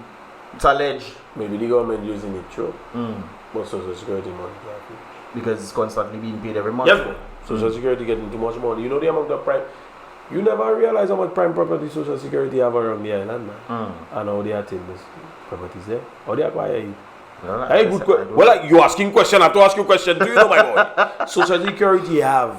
Speaker 1: it's alleged.
Speaker 2: Maybe the government using it, true. But Social Security money.
Speaker 1: Because it's constantly being paid every month.
Speaker 2: Yes, Social Security getting too much money. You know the amount of prime. You never realize how much prime property Social Security have around the island, man. And how they attain this properties there. How they acquire it.
Speaker 1: Well,
Speaker 2: Hey, good question. Well, like, you asking question, I have to ask you question. Do you know, my boy? Social Security have.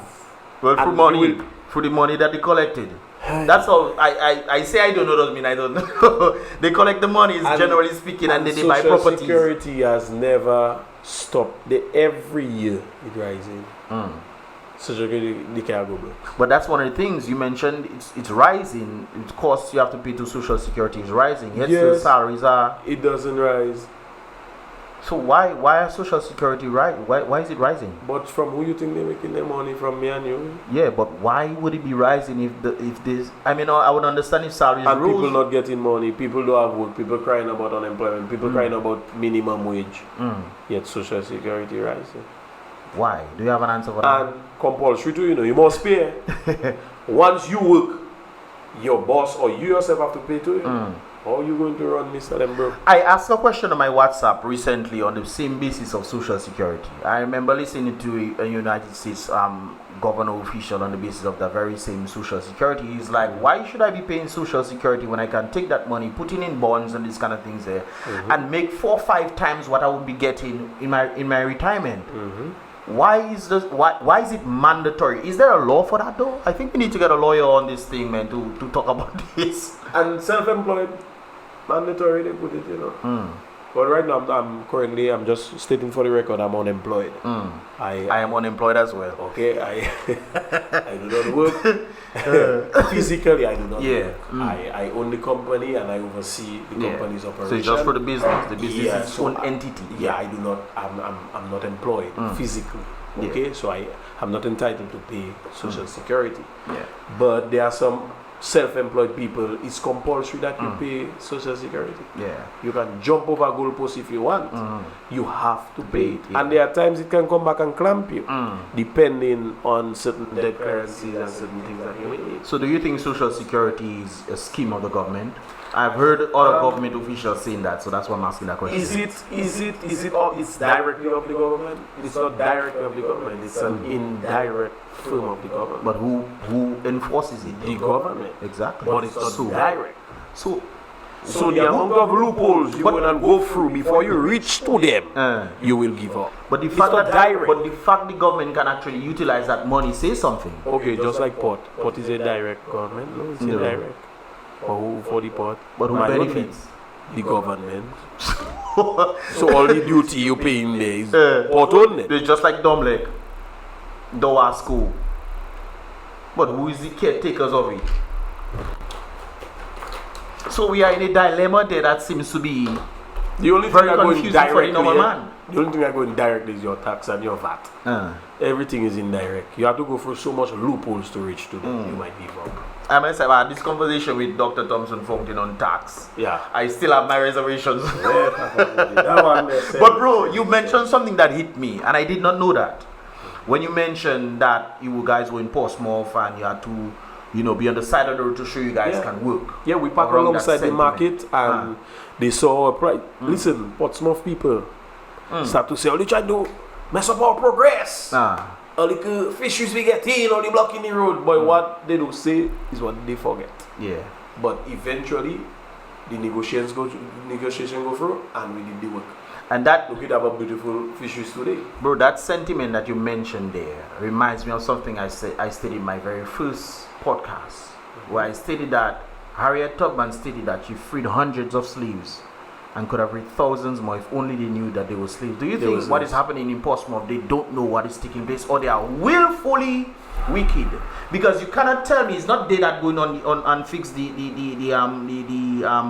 Speaker 1: Well, for money, for the money that they collected. That's all. I say I don't know doesn't mean I don't know. They collect the money, generally speaking, and then they buy properties.
Speaker 2: Social Security has never stopped. Every year it rising. Social Security they can't go back.
Speaker 1: But that's one of the things you mentioned. It's rising. It costs you have to pay to Social Security is rising. Yet still salaries are.
Speaker 2: It doesn't rise.
Speaker 1: So why are Social Security why is it rising?
Speaker 2: But from who you think they're making their money, from me and you?
Speaker 1: Yeah, but why would it be rising if this? I mean, I would understand if salaries
Speaker 2: and
Speaker 1: rose. People
Speaker 2: not getting money, people don't have work, people crying about unemployment, people crying about minimum wage. Yet Social Security rising.
Speaker 1: Why? Do you have an answer for that?
Speaker 2: And compulsory too, you know, you must pay. Once you work, your boss or you yourself have to pay to you. How are you going to run Mr. Bro?
Speaker 1: I asked a question on my WhatsApp recently on the same basis of Social Security. I remember listening to a United States governor official on the basis of the very same Social Security. He's like, why should I be paying Social Security when I can take that money, put it in bonds and these kind of things there, and make 4 or 5 times what I would be getting in my retirement? Why is it mandatory? Is there a law for that though? I think we need to get a lawyer on this thing, man, to talk about this.
Speaker 2: And self-employed, mandatory they put it, you know. But right now I'm just stating for the record, I'm unemployed. I
Speaker 1: am unemployed as well.
Speaker 2: Okay, I do not work. Physically I do not work. I own the company and I oversee the company's operation.
Speaker 1: So it's just for the business. The business is its own entity.
Speaker 2: I do not I'm not employed physically. Okay, so I'm not entitled to pay Social Security. But there are some self-employed people, it's compulsory that you pay Social Security. You can jump over goalposts if you want. You have to pay it. And there are times it can come back and clamp you, depending on certain debt currencies and certain things that you need.
Speaker 1: So do you think Social Security is a scheme of the government? I've heard other government officials saying that, so that's why I'm asking that question.
Speaker 2: It's directly of the government? It's not directly of the government, it's an indirect form of the government.
Speaker 1: But who enforces it?
Speaker 2: The government.
Speaker 1: Exactly.
Speaker 2: But it's not direct.
Speaker 1: So
Speaker 2: the amount of loopholes you will go through before you reach to them, you will give up.
Speaker 1: But the fact the government can actually utilize that money says something.
Speaker 2: Okay, just like port. Port is a direct government. No, it's indirect. For the port.
Speaker 1: But who benefits?
Speaker 2: The government. So all the duty you pay in there is port only.
Speaker 1: It's just like Dominica, Doha school. But who is the caretakers of it? So we are in a dilemma there that seems to be
Speaker 2: the only
Speaker 1: very
Speaker 2: thing
Speaker 1: confusing for the normal man.
Speaker 2: The only thing that going direct is your tax and your VAT. Everything is indirect. You have to go through so much loopholes to reach to them. You might give up.
Speaker 1: I must have had this conversation with Dr. Thompson Fountain on tax. I still have my reservations. But bro, you mentioned something that hit me, and I did not know that. When you mentioned that you guys were in Portsmouth and you had to, be on the side of the road to show you guys can work.
Speaker 2: Yeah, we park alongside the market and they saw our pride. Listen, Portsmouth people start to say, all they try to do, mess up our progress. All the fisheries we get in, all the blocking the road. But what they don't say is what they forget. But eventually, the negotiations go through and we did the work.
Speaker 1: And that
Speaker 2: we could have a beautiful fisheries today.
Speaker 1: Bro, that sentiment that you mentioned there reminds me of something I stated in my very first podcast, where I stated that Harriet Tubman stated that she freed hundreds of slaves and could have freed thousands more if only they knew that they were slaves. Do you think what is happening in Portsmouth, they don't know what is taking place, or they are willfully wicked? Because you cannot tell me it's not they that going on and fix the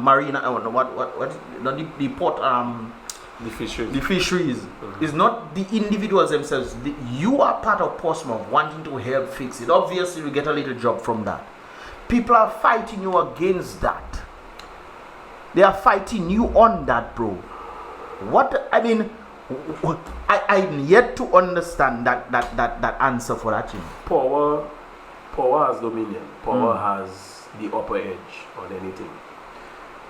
Speaker 1: marina, the port,
Speaker 2: the fisheries.
Speaker 1: The fisheries is not the individuals themselves. You are part of Portsmouth wanting to help fix it. Obviously, you get a little job from that. People are fighting you against that. They are fighting you on that, bro. I'm yet to understand that answer for that thing.
Speaker 2: Power has dominion. Power has the upper edge on anything.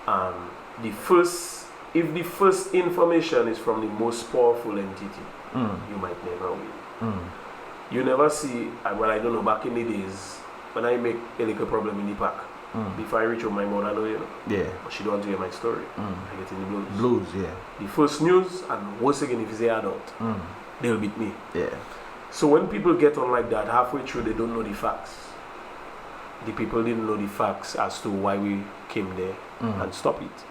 Speaker 2: And if the first information is from the most powerful entity, you might never win. You never see, well, I don't know, back in the days, when I make a little problem in the park, before I reach home, my mother know,
Speaker 1: Yeah.
Speaker 2: But she don't want to hear my story. I get in the blues.
Speaker 1: Blues, yeah.
Speaker 2: The first news, and once again, if it's an adult, they'll beat me.
Speaker 1: Yeah.
Speaker 2: So when people get on like that, halfway through, they don't know the facts. The people didn't know the facts as to why we came there and stop it.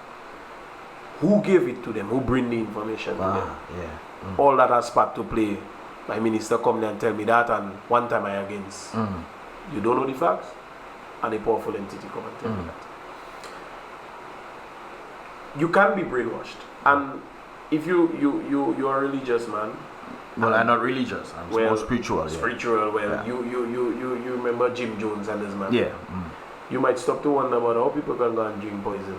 Speaker 2: Who gave it to them? Who bring the information to them?
Speaker 1: Yeah.
Speaker 2: All that has part to play. My minister come there and tell me that, and one time I against. You don't know the facts, and a powerful entity come and tell me that. You can be brainwashed, and if you are a religious man.
Speaker 1: Well, I'm not religious. I'm more spiritual.
Speaker 2: Spiritual. Well, you remember Jim Jones and his man.
Speaker 1: Yeah.
Speaker 2: You might stop to wonder about how people can go and drink poison.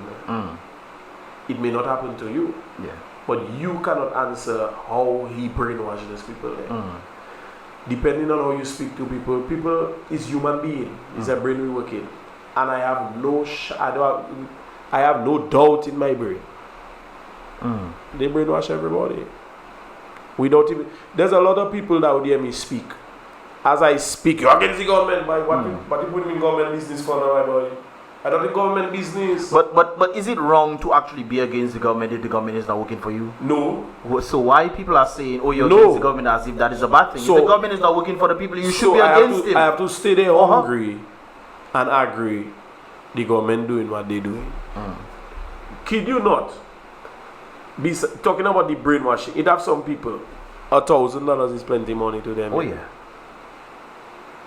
Speaker 2: It may not happen to you.
Speaker 1: Yeah.
Speaker 2: But you cannot answer how he brainwashed those people there. Depending on how you speak to people, people is human being. It's a brain we working, and I have I have no doubt in my brain. They brainwash everybody. Without even, there's a lot of people that would hear me speak. As I speak, you're against the government, boy. What you put me in government business for now, my boy? I don't think government business.
Speaker 1: But is it wrong to actually be against the government if the government is not working for you?
Speaker 2: No.
Speaker 1: So why people are saying, oh, you're against the government as if that is a bad thing?
Speaker 2: So,
Speaker 1: if the government is not working for the people, you should be against it.
Speaker 2: I have to stay there hungry and agree the government doing what they doing. Kid you not. Be talking about the brainwashing. It have some people, $1,000 is plenty money to them.
Speaker 1: Oh yeah.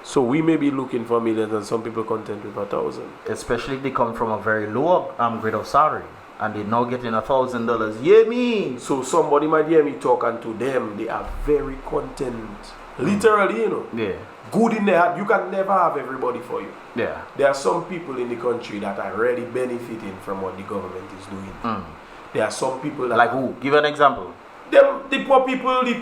Speaker 2: So we may be looking for millions, and some people content with 1,000.
Speaker 1: Especially if they come from a very low grade of salary, and they're now getting $1,000. Yeah, me.
Speaker 2: So somebody might hear me talk, and to them they are very content. Literally, you know.
Speaker 1: Yeah.
Speaker 2: Good in their heart. You can never have everybody for you.
Speaker 1: Yeah.
Speaker 2: There are some people in the country that are really benefiting from what the government is doing. There are some people that...
Speaker 1: Like who? Give an example.
Speaker 2: The poor people, the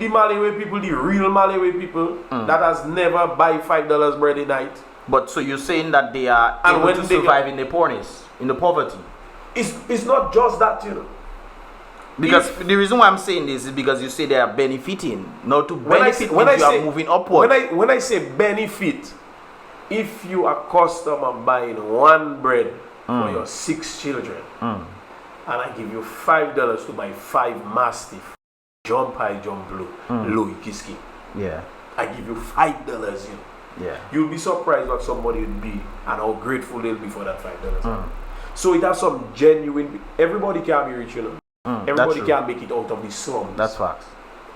Speaker 2: Malawi people, the real Malawi people that has never buy $5 bread a night.
Speaker 1: But so you're saying that they are able to survive in the poorness, in the poverty?
Speaker 2: It's not just that, you know.
Speaker 1: Because the reason why I'm saying this is because you say they are benefiting. Now to benefit means you are moving upward.
Speaker 2: When I say benefit, if you are customer buying one bread for your 6 children, and I give you $5 to buy 5 Mastiff, jump high, jump low, Loic Honore.
Speaker 1: Yeah.
Speaker 2: I give you $5, you know.
Speaker 1: Yeah.
Speaker 2: You'll be surprised what somebody would be and how grateful they'll be for that $5. So it has some genuine. Everybody can be rich, you know. Everybody can make it out of the slums.
Speaker 1: That's facts.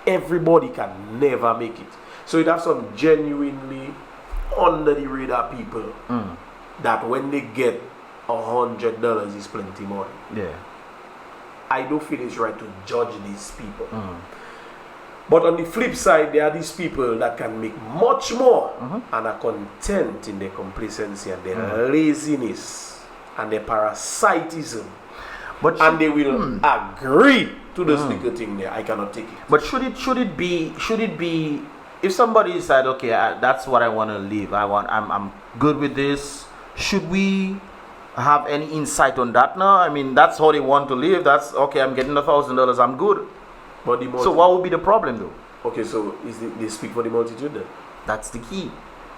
Speaker 2: Everybody can never make it. So it has some genuinely under the radar people that when they get $100 is plenty money.
Speaker 1: Yeah.
Speaker 2: I don't feel it's right to judge these people. But on the flip side, there are these people that can make much more and are content in their complacency and their laziness and their parasitism. And they will agree to this little thing there. I cannot take it.
Speaker 1: But should it be if somebody decide, okay, that's what I want to live. I'm good with this. Should we have any insight on that now? I mean, that's how they want to live. That's okay. I'm getting $1,000. I'm good.
Speaker 2: But
Speaker 1: so what would be the problem though?
Speaker 2: Okay, so they speak for the multitude then?
Speaker 1: That's the key.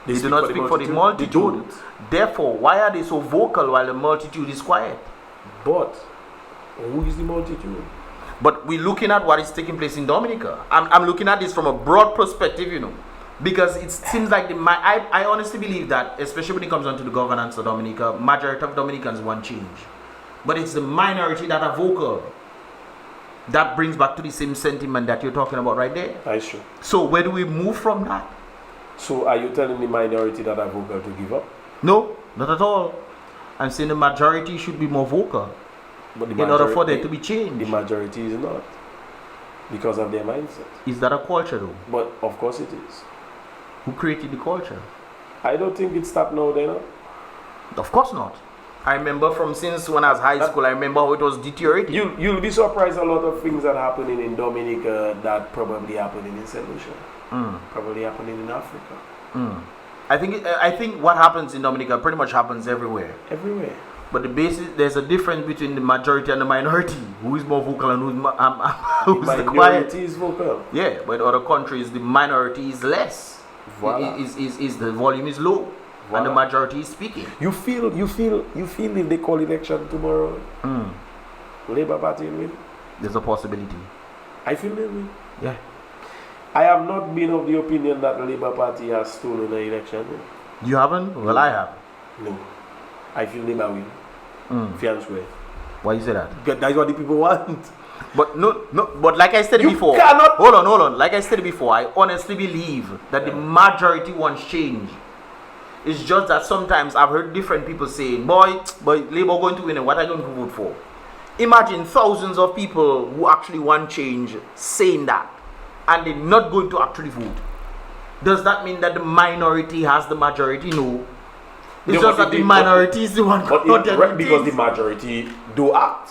Speaker 1: They do not speak for the multitude. They don't. Therefore, why are they so vocal while the multitude is quiet?
Speaker 2: But who is the multitude?
Speaker 1: But we're looking at what is taking place in Dominica. I'm looking at this from a broad perspective, you know. Because it seems like I honestly believe that, especially when it comes down to the governance of Dominica, majority of Dominicans want change. But it's the minority that are vocal. That brings back to the same sentiment that you're talking about right there.
Speaker 2: That's true.
Speaker 1: So where do we move from that?
Speaker 2: So are you telling the minority that are vocal to give up?
Speaker 1: No, not at all. I'm saying the majority should be more vocal.
Speaker 2: But
Speaker 1: in order for there to be change.
Speaker 2: The majority is not. Because of their mindset.
Speaker 1: Is that a culture though?
Speaker 2: But of course it is.
Speaker 1: Who created the culture?
Speaker 2: I don't think it's stopped now, then.
Speaker 1: Of course not. I remember from since when I was high school, I remember how it was deteriorating.
Speaker 2: You'll be surprised a lot of things that are happening in Dominica that probably happening in St. Lucia. Probably happening in Africa.
Speaker 1: I think what happens in Dominica pretty much happens everywhere.
Speaker 2: Everywhere.
Speaker 1: But the basis, there's a difference between the majority and the minority. Who is more vocal and who's the quiet?
Speaker 2: Minority is vocal.
Speaker 1: Yeah, but in other countries, the minority is less.
Speaker 2: Voila.
Speaker 1: Is the volume is low, and the majority is speaking.
Speaker 2: You feel if they call election tomorrow, Labour Party will win?
Speaker 1: There's a possibility.
Speaker 2: I feel they will.
Speaker 1: Yeah.
Speaker 2: I have not been of the opinion that the Labour Party has stolen the election.
Speaker 1: You haven't? Well, I have.
Speaker 2: No. I feel Labour win. Fair and square.
Speaker 1: Why you say that?
Speaker 2: Because that's what the people want.
Speaker 1: But no. But like I said before,
Speaker 2: cannot.
Speaker 1: Hold on. Like I said before, I honestly believe that the majority wants change. It's just that sometimes I've heard different people saying, boy, Labour going to win, and what are you going to vote for? Imagine thousands of people who actually want change saying that, and they're not going to actually vote. Does that mean that the minority has the majority? No. It's just that the minority is the one
Speaker 2: because the majority do act.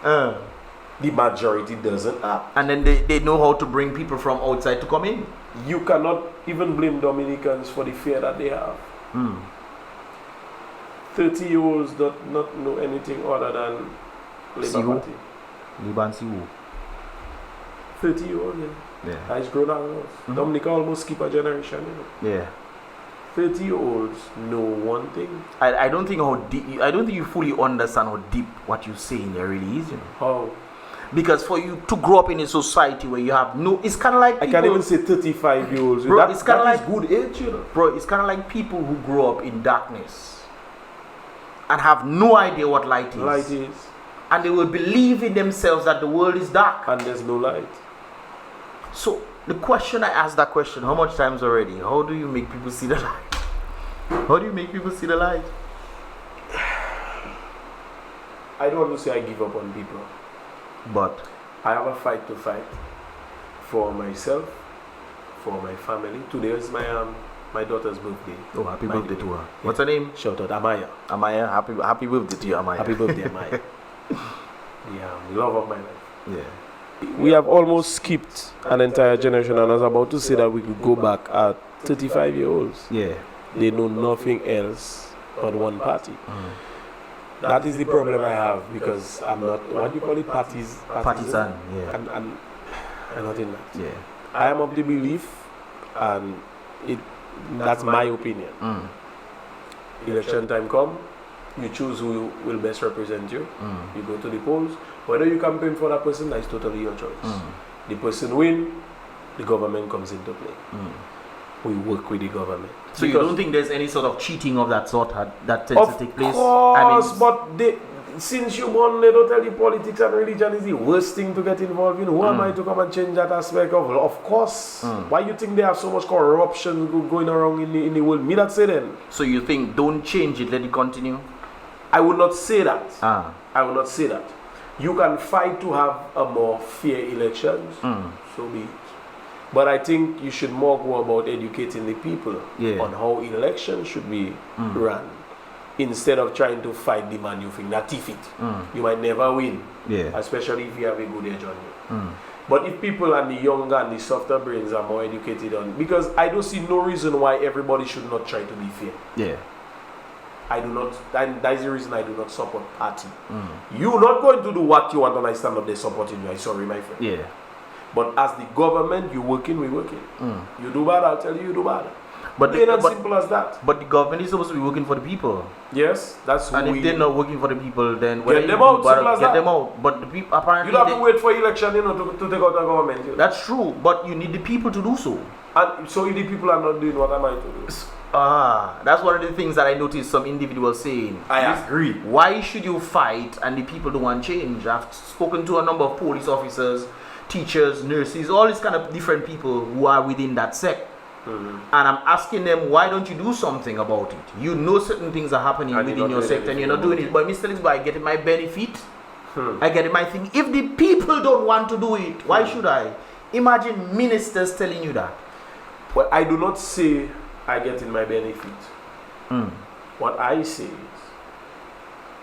Speaker 2: The majority doesn't act.
Speaker 1: And then they know how to bring people from outside to come in.
Speaker 2: You cannot even blame Dominicans for the fear that they have. 30-year-olds do not know anything other than Labour Party.
Speaker 1: Liban Siwu.
Speaker 2: 30-year-old,
Speaker 1: yeah.
Speaker 2: Has grown up. Dominica almost skip a generation.
Speaker 1: Yeah.
Speaker 2: 30-year-olds know one thing.
Speaker 1: I don't think how deep. I don't think you fully understand how deep what you're saying there really is.
Speaker 2: How?
Speaker 1: Because for you to grow up in a society where you have no, it's kind of like people,
Speaker 2: I can't even say 35-year-olds.
Speaker 1: Bro, it's kind of like
Speaker 2: good age, you know.
Speaker 1: Bro, it's kind of like people who grow up in darkness and have no idea what light is. And they will believe in themselves that the world is dark
Speaker 2: and there's no light.
Speaker 1: So the question, I asked that question how much times already? How do you make people see the light? How do you make people see the light?
Speaker 2: I don't want to say I give up on people,
Speaker 1: but
Speaker 2: I have a fight to fight for myself, for my family. Today is my daughter's birthday.
Speaker 1: Oh, happy birthday to her. What's her name?
Speaker 2: Shout out Amaya.
Speaker 1: Amaya, happy birthday to you, Amaya.
Speaker 2: Happy birthday, Amaya. The love of my life.
Speaker 1: Yeah.
Speaker 2: We have almost skipped an entire generation, and I was about to say that we could go back at 35-year-olds.
Speaker 1: Yeah.
Speaker 2: They know nothing else but one party. That is the problem I have, because I'm not, what do you call it, partisan?
Speaker 1: Yeah.
Speaker 2: I'm not in that.
Speaker 1: Yeah.
Speaker 2: I am of the belief, and that's my opinion. Election time come, you choose who will best represent you. You go to the polls. Whether you campaign for that person, that is totally your choice. The person win, the government comes into play. We work with the government.
Speaker 1: So you don't think there's any sort of cheating of that sort that tends to take place?
Speaker 2: Of course, but since you born, they don't tell you politics and religion is the worst thing to get involved in. Who am I to come and change that aspect of? Of course. Why you think they have so much corruption going around in the world? Me that say then. So
Speaker 1: you think don't change it, let it continue?
Speaker 2: I would not say that. I would not say that. You can fight to have a more fair elections, so be it. But I think you should more go about educating the people on how elections should be run, instead of trying to fight the man you think that if you might never win, especially if you have a good age on you. But if people and the younger and the softer brains are more educated on, because I don't see no reason why everybody should not try to be fair.
Speaker 1: Yeah.
Speaker 2: I do not, and that is the reason I do not support party. You're not going to do what you want and I stand up there supporting you. I'm sorry, my friend.
Speaker 1: Yeah.
Speaker 2: But as the government, you working, we working. You do bad, I'll tell you do bad.
Speaker 1: But
Speaker 2: it's not simple as that.
Speaker 1: But the government is supposed to be working for the people.
Speaker 2: Yes, that's.
Speaker 1: And if they're not working for the people, then
Speaker 2: get them out.
Speaker 1: Get them out. But the people apparently
Speaker 2: you don't have to wait for election, to take out the government. You know?
Speaker 1: That's true, but you need the people to do so.
Speaker 2: And so if the people are not doing, what am I to do?
Speaker 1: That's one of the things that I noticed some individuals saying.
Speaker 2: I agree.
Speaker 1: Why should you fight and the people don't want change? I've spoken to a number of police officers, teachers, nurses, all these kind of different people who are within that sect. And I'm asking them, why don't you do something about it? You know certain things are happening within your sect and you're not doing it. But Mr. Lisbo, I get my benefit. I get my thing. If the people don't want to do it, why should I? Imagine ministers telling you that.
Speaker 2: Well, I do not say I get in my benefit. What I say is,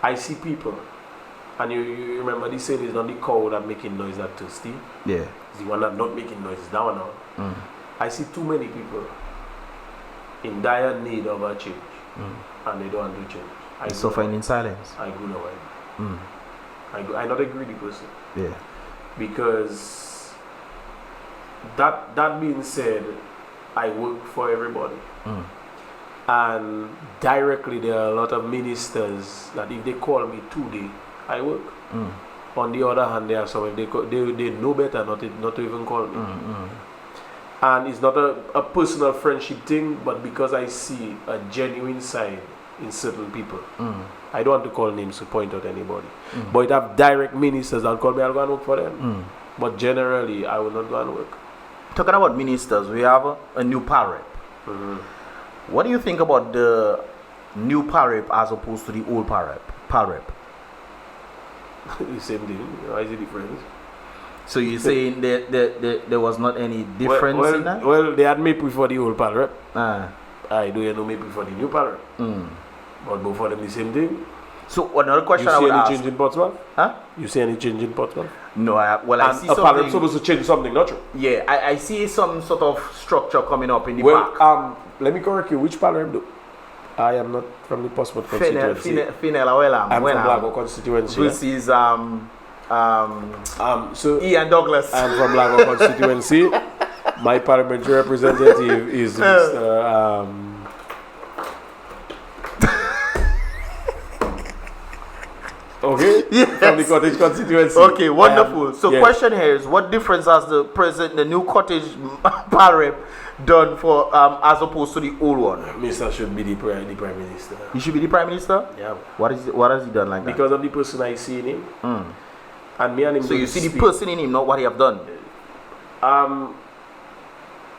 Speaker 2: I see people, and you remember they say it's not the cow that making noise that thirsty.
Speaker 1: Yeah.
Speaker 2: It's the one that not making noise is that one now. I see too many people in dire need of a change. and they don't do change.
Speaker 1: I suffering in silence.
Speaker 2: I go no way. I not a greedy person.
Speaker 1: Yeah.
Speaker 2: Because that being said, I work for everybody. And directly there are a lot of ministers that if they call me today, I work. On the other hand, there are some if they know better not to even call me. And it's not a personal friendship thing, but because I see a genuine side in certain people. I don't want to call names to point out anybody. But it have direct ministers that call me, I'll go and work for them. But generally, I will not go and work.
Speaker 1: Talking about ministers, we have a new PAREP. What do you think about the new PAREP as opposed to the old PAREP?
Speaker 2: The same thing. Why is it different?
Speaker 1: So you're saying that there was not any difference in that?
Speaker 2: Well, they had me prefer the old PAREP. I do know me prefer the new PAREP. But both of them the same thing.
Speaker 1: So another question I would ask.
Speaker 2: You see any change in Portsmouth?
Speaker 1: Huh?
Speaker 2: You see any change in Portsmouth?
Speaker 1: No, I see something.
Speaker 2: PAREP supposed to change something, not true?
Speaker 1: Yeah, I see some sort of structure coming up in the back.
Speaker 2: Let me correct you. Which PAREP do? I am not from the Portsmouth constituency. I'm from Lago constituency.
Speaker 1: This is
Speaker 2: so
Speaker 1: Ian Douglas.
Speaker 2: I'm from Lago constituency. My parliamentary representative is Mr. Okay?
Speaker 1: Yes.
Speaker 2: From the Cottage constituency.
Speaker 1: Okay, wonderful. So question here is, what difference has the new Cottage PAREP done for as opposed to the old one?
Speaker 2: Mr. should be the prime minister.
Speaker 1: He should be the prime minister?
Speaker 2: Yeah.
Speaker 1: What has he done like that?
Speaker 2: Because of the person I see in him. And me and him.
Speaker 1: So you see the person in him, not what he have done?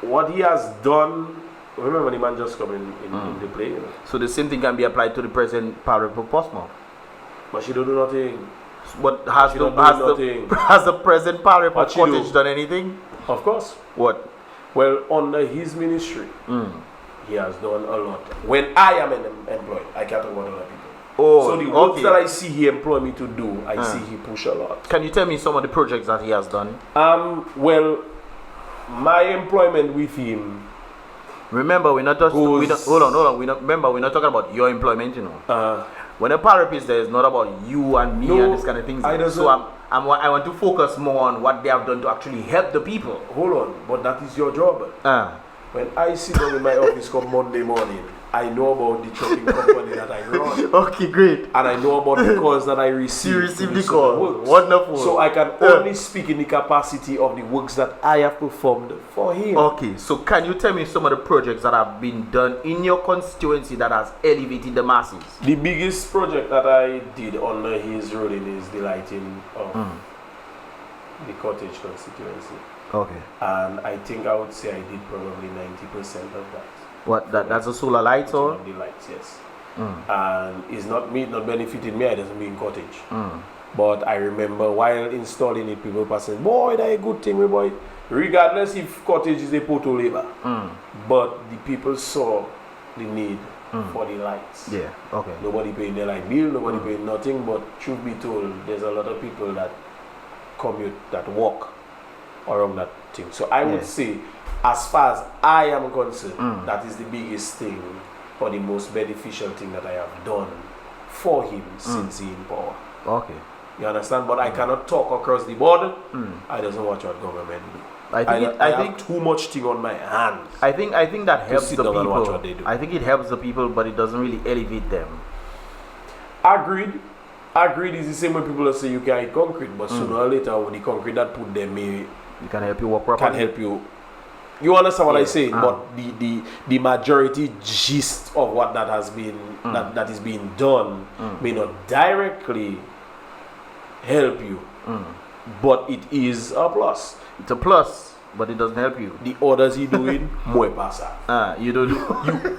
Speaker 2: What he has done. Remember, the man just come in the play. You know?
Speaker 1: So the same thing can be applied to the present PAREP of Portsmouth.
Speaker 2: But she don't do nothing.
Speaker 1: But has the present PAREP of Cottage done anything?
Speaker 2: Of course.
Speaker 1: What?
Speaker 2: Well, under his ministry, he has done a lot. When I am employed, I can't talk about other people.
Speaker 1: Oh,
Speaker 2: so the work that I see he employ me to do, I see he push a lot.
Speaker 1: Can you tell me some of the projects that he has done?
Speaker 2: Well, my employment with him.
Speaker 1: Remember, we're not just hold on. We're not talking about your employment, you know. When a PAREP is there, it's not about you and me and this kind of things. So I want to focus more on what they have done to actually help the people.
Speaker 2: Hold on, but that is your job. When I sit down in my office come Monday morning, I know about the trucking company that I run.
Speaker 1: Okay, great.
Speaker 2: And I know about the calls that I receive.
Speaker 1: You receive the call. Wonderful.
Speaker 2: So I can only speak in the capacity of the works that I have performed for him.
Speaker 1: Okay, so can you tell me some of the projects that have been done in your constituency that has elevated the masses?
Speaker 2: The biggest project that I did under his ruling is the lighting of the Cottage constituency.
Speaker 1: Okay.
Speaker 2: And I think I would say I did probably 90% of that.
Speaker 1: What, that's a solar light or?
Speaker 2: The lights, yes. And it's not benefiting me, it doesn't mean Cottage. But I remember while installing it, people passing, boy, that's a good thing, boy. Regardless if Cottage is a photo labor. But the people saw the need for the lights.
Speaker 1: Yeah, okay.
Speaker 2: Nobody paying their light bill, nobody paying nothing, but truth be told, there's a lot of people that commute, that walk around that thing. So I would say, as far as I am concerned, that is the biggest thing or the most beneficial thing that I have done for him since he in power.
Speaker 1: Okay.
Speaker 2: You understand? But I cannot talk across the board. I don't watch what government do. I think too much thing on my hands.
Speaker 1: I think that helps the people.
Speaker 2: Watch what they do.
Speaker 1: I think it helps the people, but it doesn't really elevate them.
Speaker 2: Agreed. Agreed is the same when people say you can eat concrete, but sooner or later when the concrete that put them in,
Speaker 1: it can help you walk properly.
Speaker 2: Can help you. You understand what I say? But the majority gist of what that has been that is being done may not directly help you, but it is a plus.
Speaker 1: It's a plus, but it doesn't help you.
Speaker 2: The orders he doing, more passa.
Speaker 1: You don't.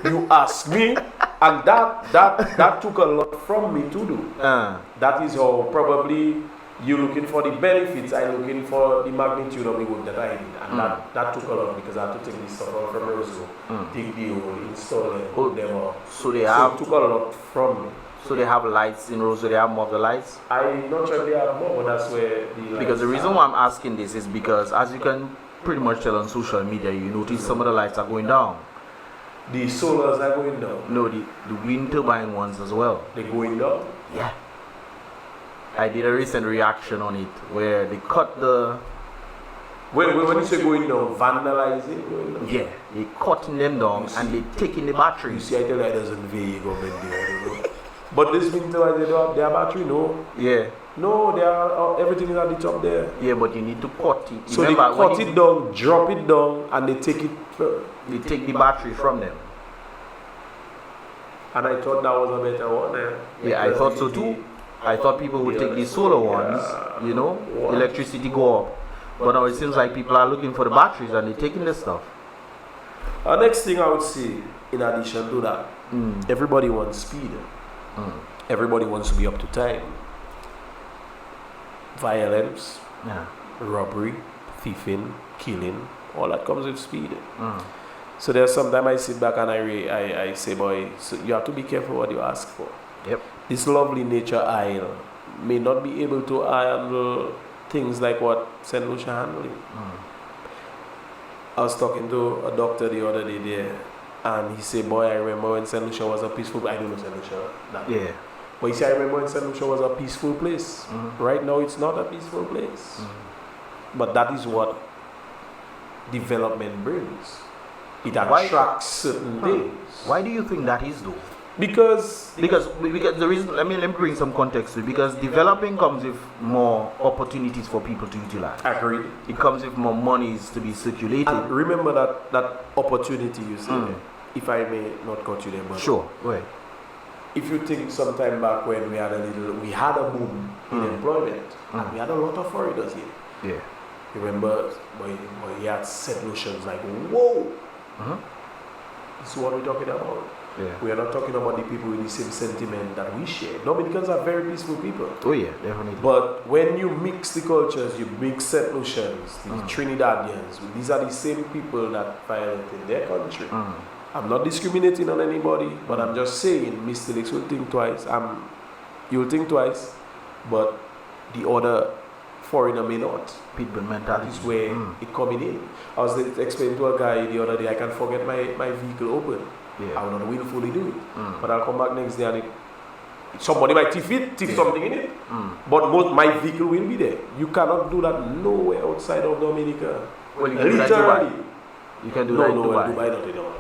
Speaker 2: You ask me, and that took a lot from me to do. That is how probably. You looking for the benefits, I looking for the magnitude of the work that I did. And that took a lot because I had to take this stuff out from Rosso, take the whole, install them, put them up.
Speaker 1: So it
Speaker 2: took a lot from me.
Speaker 1: So they have lights in Rosso, they have more of the lights?
Speaker 2: I'm not sure they have more, but that's where the lights
Speaker 1: because the reason why I'm asking this is because as you can pretty much tell on social media, you notice some of the lights are going down.
Speaker 2: The solars are going down.
Speaker 1: No, the wind turbine ones as well.
Speaker 2: They're going down?
Speaker 1: Yeah. I did a recent reaction on it where they cut the...
Speaker 2: When you say going down, vandalizing? Going down?
Speaker 1: Yeah, they cutting them down and they taking the battery.
Speaker 2: You see, I tell you, it doesn't veil government there. But this wind turbine, they don't have their battery, no?
Speaker 1: Yeah.
Speaker 2: No, they are, everything is at the top there.
Speaker 1: Yeah, but you need to cut it.
Speaker 2: So they cut it down, drop it down, and they take it.
Speaker 1: They take the battery from them.
Speaker 2: And I thought that was a better one.
Speaker 1: Yeah, I thought so too. I thought people would take the solar ones, you know, electricity go up. But now it seems like people are looking for the batteries and they're taking this stuff.
Speaker 2: Next thing I would say, in addition to that, everybody wants speed. Everybody wants to be up to time. Violence, robbery, thieving, killing, all that comes with speed. So there's sometimes I sit back and I say, boy, so you have to be careful what you ask for.
Speaker 1: Yep.
Speaker 2: This lovely nature isle may not be able to handle things like what St. Lucia handling. I was talking to a doctor the other day there, and he said, boy, I remember when St. Lucia was a peaceful place. I don't know St. Lucia. Yeah. But he said, I remember when St. Lucia was a peaceful place. Right now, it's not a peaceful place. But that is what development brings. It attracts certain things.
Speaker 1: Why do you think that is though?
Speaker 2: Because
Speaker 1: the reason, let me bring some context to it. Because developing comes with more opportunities for people to utilize.
Speaker 2: Agreed.
Speaker 1: It comes with more monies to be circulated.
Speaker 2: And remember that opportunity you said. If I may not cut you there, but
Speaker 1: sure. Go ahead.
Speaker 2: If you think sometime back when we had a boom in employment, and we had a lot of foreigners here.
Speaker 1: Yeah.
Speaker 2: Remember when he had St. Lucians like, whoa. This is what we're talking about.
Speaker 1: Yeah.
Speaker 2: We are not talking about the people with the same sentiment that we share. Dominicans are very peaceful people.
Speaker 1: Oh yeah, definitely.
Speaker 2: But when you mix the cultures, you mix St. Lucians, the Trinidadians, these are the same people that violated their country. I'm not discriminating on anybody, but I'm just saying Mr. Lex will think twice. You'll think twice, but the other foreigner may not.
Speaker 1: People mentality.
Speaker 2: That is where it coming in. I was explaining to a guy the other day, I can forget my vehicle open. I will not willfully do it. But I'll come back next day and somebody might thief something in it. But my vehicle will be there. You cannot do that nowhere outside of Dominica.
Speaker 1: Well, you can do that in Dubai. You can do that in Dubai.
Speaker 2: Dubai not anymore.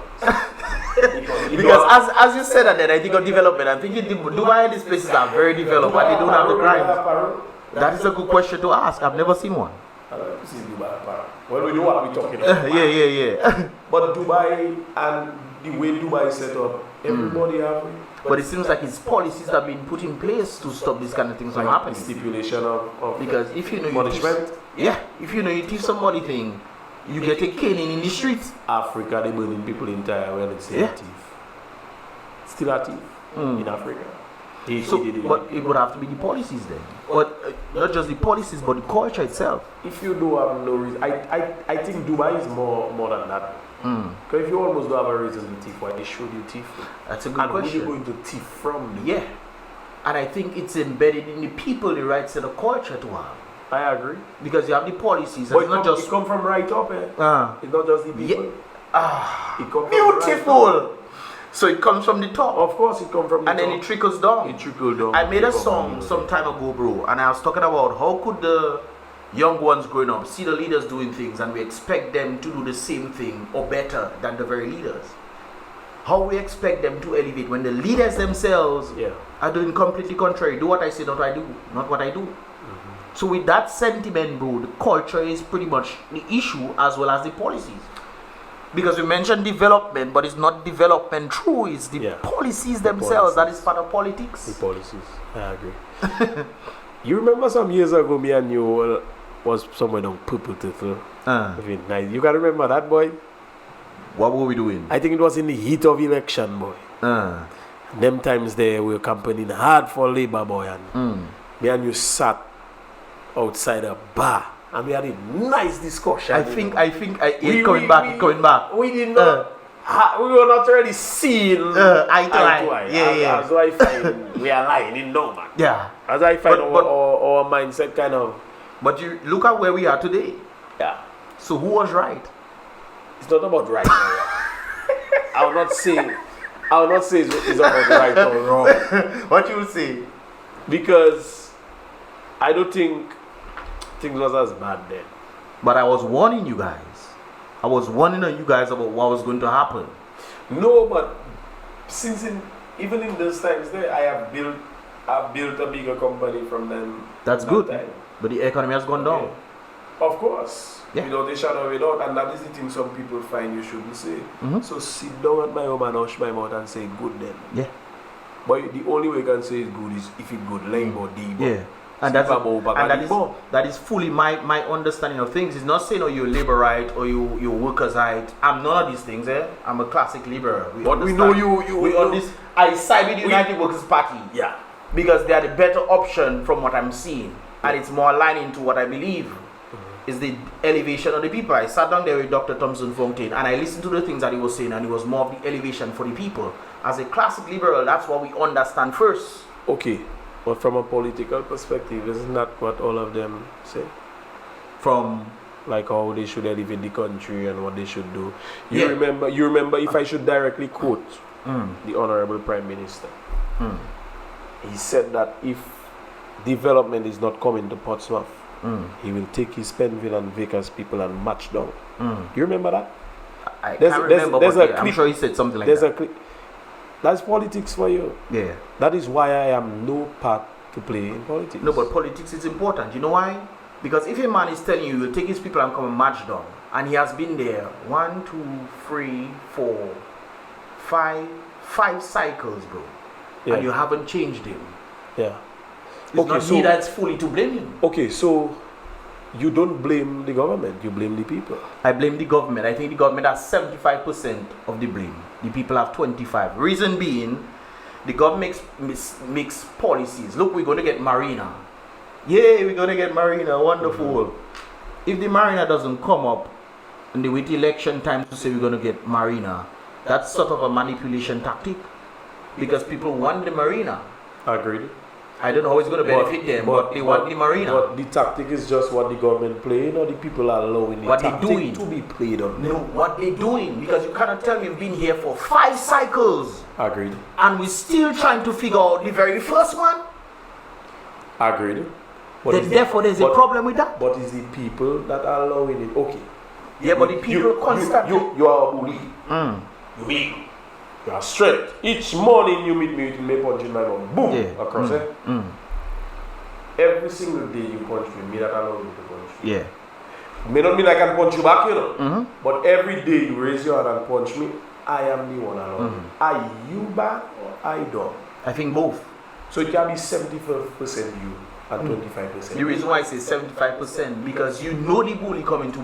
Speaker 1: Because as you said that, then I think of development. I'm thinking Dubai and these places are very developed and they don't have the crime. That is a good question to ask. I've never seen one.
Speaker 2: Well, we know what we're talking about.
Speaker 1: Yeah.
Speaker 2: But Dubai and the way Dubai is set up, everybody have it.
Speaker 1: But it seems like it's policies that have been put in place to stop this kind of things from happening.
Speaker 2: Stipulation of
Speaker 1: because if you know
Speaker 2: punishment.
Speaker 1: If you know you thief somebody thing, you get a caning in the streets.
Speaker 2: Africa, they burning people entire when it's still a thief. Still a thief in Africa.
Speaker 1: But it would have to be the policies then. But not just the policies, but the culture itself.
Speaker 2: If you do have no reason, I think Dubai is more than that. Because if you almost don't have a reason to thief, why they should you thief?
Speaker 1: That's a good question.
Speaker 2: Where are you going to thief from?
Speaker 1: Yeah. And I think it's embedded in the people, the right set of culture to have.
Speaker 2: I agree.
Speaker 1: Because you have the policies.
Speaker 2: But it come from right up. It's not just the people.
Speaker 1: It comes beautiful. From right. So it comes from the top.
Speaker 2: Of course it comes from the top.
Speaker 1: And then it trickles down.
Speaker 2: It trickles down.
Speaker 1: I made a song some time ago, bro. And I was talking about how could the young ones growing up see the leaders doing things and we expect them to do the same thing or better than the very leaders. How we expect them to elevate when the leaders themselves are doing completely contrary. Do what I say, not what I do. Not what I do. So with that sentiment, bro, the culture is pretty much the issue as well as the policies. Because we mentioned development, but it's not development true, it's the policies themselves that is part of politics.
Speaker 2: The policies, I agree. You remember some years ago, me and you was somewhere on Brbptv. Nice. You can remember that, boy?
Speaker 1: What were we doing?
Speaker 2: I think it was in the heat of election, boy. Them times there we were campaigning hard for Labour, boy. And me and you sat outside a bar and we had a nice discussion.
Speaker 1: I think coming back.
Speaker 2: We did not we were not really seeing eye to eye.
Speaker 1: Yeah.
Speaker 2: As I find we are lying in no man.
Speaker 1: Yeah.
Speaker 2: As I find our mindset kind of.
Speaker 1: But you look at where we are today.
Speaker 2: Yeah.
Speaker 1: So who was right?
Speaker 2: It's not about right. I will not say it's about right or wrong.
Speaker 1: What you would say?
Speaker 2: Because I don't think things was as bad then.
Speaker 1: But I was warning you guys. I was warning you guys about what was going to happen.
Speaker 2: No, but even in those times there, I've built a bigger company from them.
Speaker 1: That's good. Time. But the economy has gone down.
Speaker 2: Of course.
Speaker 1: Yeah.
Speaker 2: Without a shadow of a doubt, and that is the thing some people find you shouldn't say.
Speaker 1: Mm-hmm.
Speaker 2: So sit down at my home and hush my mouth and say good then.
Speaker 1: Yeah.
Speaker 2: But the only way you can say it's good is if it's good, like or deep.
Speaker 1: Yeah. And that is fully my understanding of things. It's not saying, oh, you're liberalite or you're workersite. I'm none of these things, I'm a classic liberal.
Speaker 2: But we know you
Speaker 1: on this. I side with the United Workers Party.
Speaker 2: Yeah.
Speaker 1: Because they are the better option from what I'm seeing. And it's more aligning to what I believe is the elevation of the people. I sat down there with Dr. Thompson Fontaine and I listened to the things that he was saying, and it was more of the elevation for the people. As a classic liberal, that's what we understand first.
Speaker 2: Okay. But from a political perspective, isn't that what all of them say?
Speaker 1: From
Speaker 2: like how they should elevate the country and what they should do. You remember if I should directly quote the Honorable Prime Minister. He said that if development is not coming to Portsmouth, he will take his Penville and Vickers people and march down. You remember that?
Speaker 1: I can't remember, I'm sure he said something like that.
Speaker 2: A clip. That's politics for you.
Speaker 1: Yeah.
Speaker 2: That is why I am no part to play in politics.
Speaker 1: No, but politics is important. You know why? Because if a man is telling you he'll take his people and come and march down, and he has been there 1, 2, 3, 4, 5 cycles, bro, and you haven't changed him.
Speaker 2: Yeah.
Speaker 1: It's not me that's fully to blame him.
Speaker 2: Okay, so you don't blame the government, you blame the people.
Speaker 1: I blame the government. I think the government has 75% of the blame. The people have 25%. Reason being, the government makes policies. Look, we're going to get Marina. Yeah, we're going to get Marina. Wonderful. If the Marina doesn't come up, and they wait election time to say we're going to get Marina, that's sort of a manipulation tactic. Because people want the Marina.
Speaker 2: Agreed.
Speaker 1: I don't know how it's going to benefit them, but they want the Marina.
Speaker 2: But the tactic is just what the government playing, or the people are allowing the tactic to be played on.
Speaker 1: No, what they're doing. Because you cannot tell me we've been here for 5 cycles.
Speaker 2: Agreed.
Speaker 1: And we're still trying to figure out the very first one.
Speaker 2: Agreed.
Speaker 1: Therefore, there's a problem with that.
Speaker 2: But it's the people that are allowing it. Okay.
Speaker 1: Yeah, but the people constantly.
Speaker 2: You are a bully. You weak. You are straight. Each morning you meet me with me punching my mom. Boom! Across it. Every single day you punch me that allow you to punch me.
Speaker 1: Yeah.
Speaker 2: May not mean I can punch you back, you know. But every day you raise your hand and punch me, I am the one alone. Are you back or I don't?
Speaker 1: I think both.
Speaker 2: So it can be 75% you and 25%.
Speaker 1: The reason why I say 75% because you know the bully coming to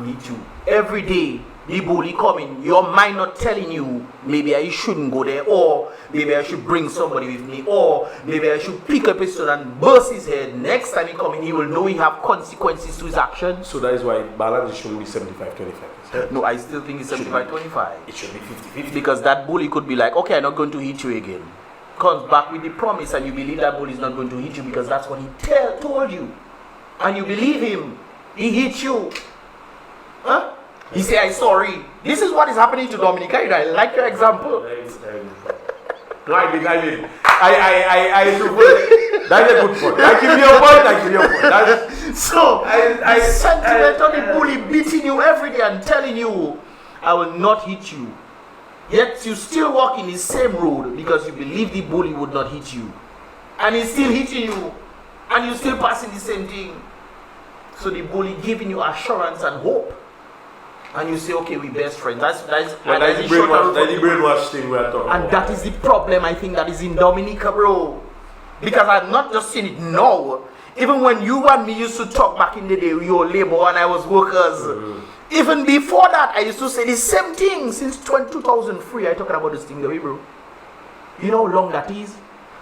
Speaker 1: hit you every day. The bully coming, your mind not telling you maybe I shouldn't go there, or maybe I should bring somebody with me, or maybe I should pick up a pistol and burst his head. Next time he coming, he will know he have consequences to his actions.
Speaker 2: So that is why balance shouldn't be 75-25%.
Speaker 1: No, I still think it's 75-25.
Speaker 2: It should be 50-50.
Speaker 1: Because that bully could be like, okay, I'm not going to hit you again. Comes back with the promise and you believe that bully is not going to hit you because that's what he told you. And you believe him. He hit you. Huh? He say, I'm sorry. This is what is happening to Dominica. I like your example.
Speaker 2: I that's a good point. I give you a point.
Speaker 1: So, I sentiment on the bully beating you every day and telling you, I will not hit you. Yet you still walk in the same road because you believe the bully would not hit you. And he's still hitting you. And you still passing the same thing. So the bully giving you assurance and hope. And you say, okay, we're best friends. That's the
Speaker 2: brainwash thing we are talking about.
Speaker 1: And that is the problem, I think, that is in Dominica, bro. Because I'm not just saying it now. Even when you and me used to talk back in the day, we were labor and I was workers. Even before that, I used to say the same thing. Since 2003, I talking about this thing, bro. You know how long that is?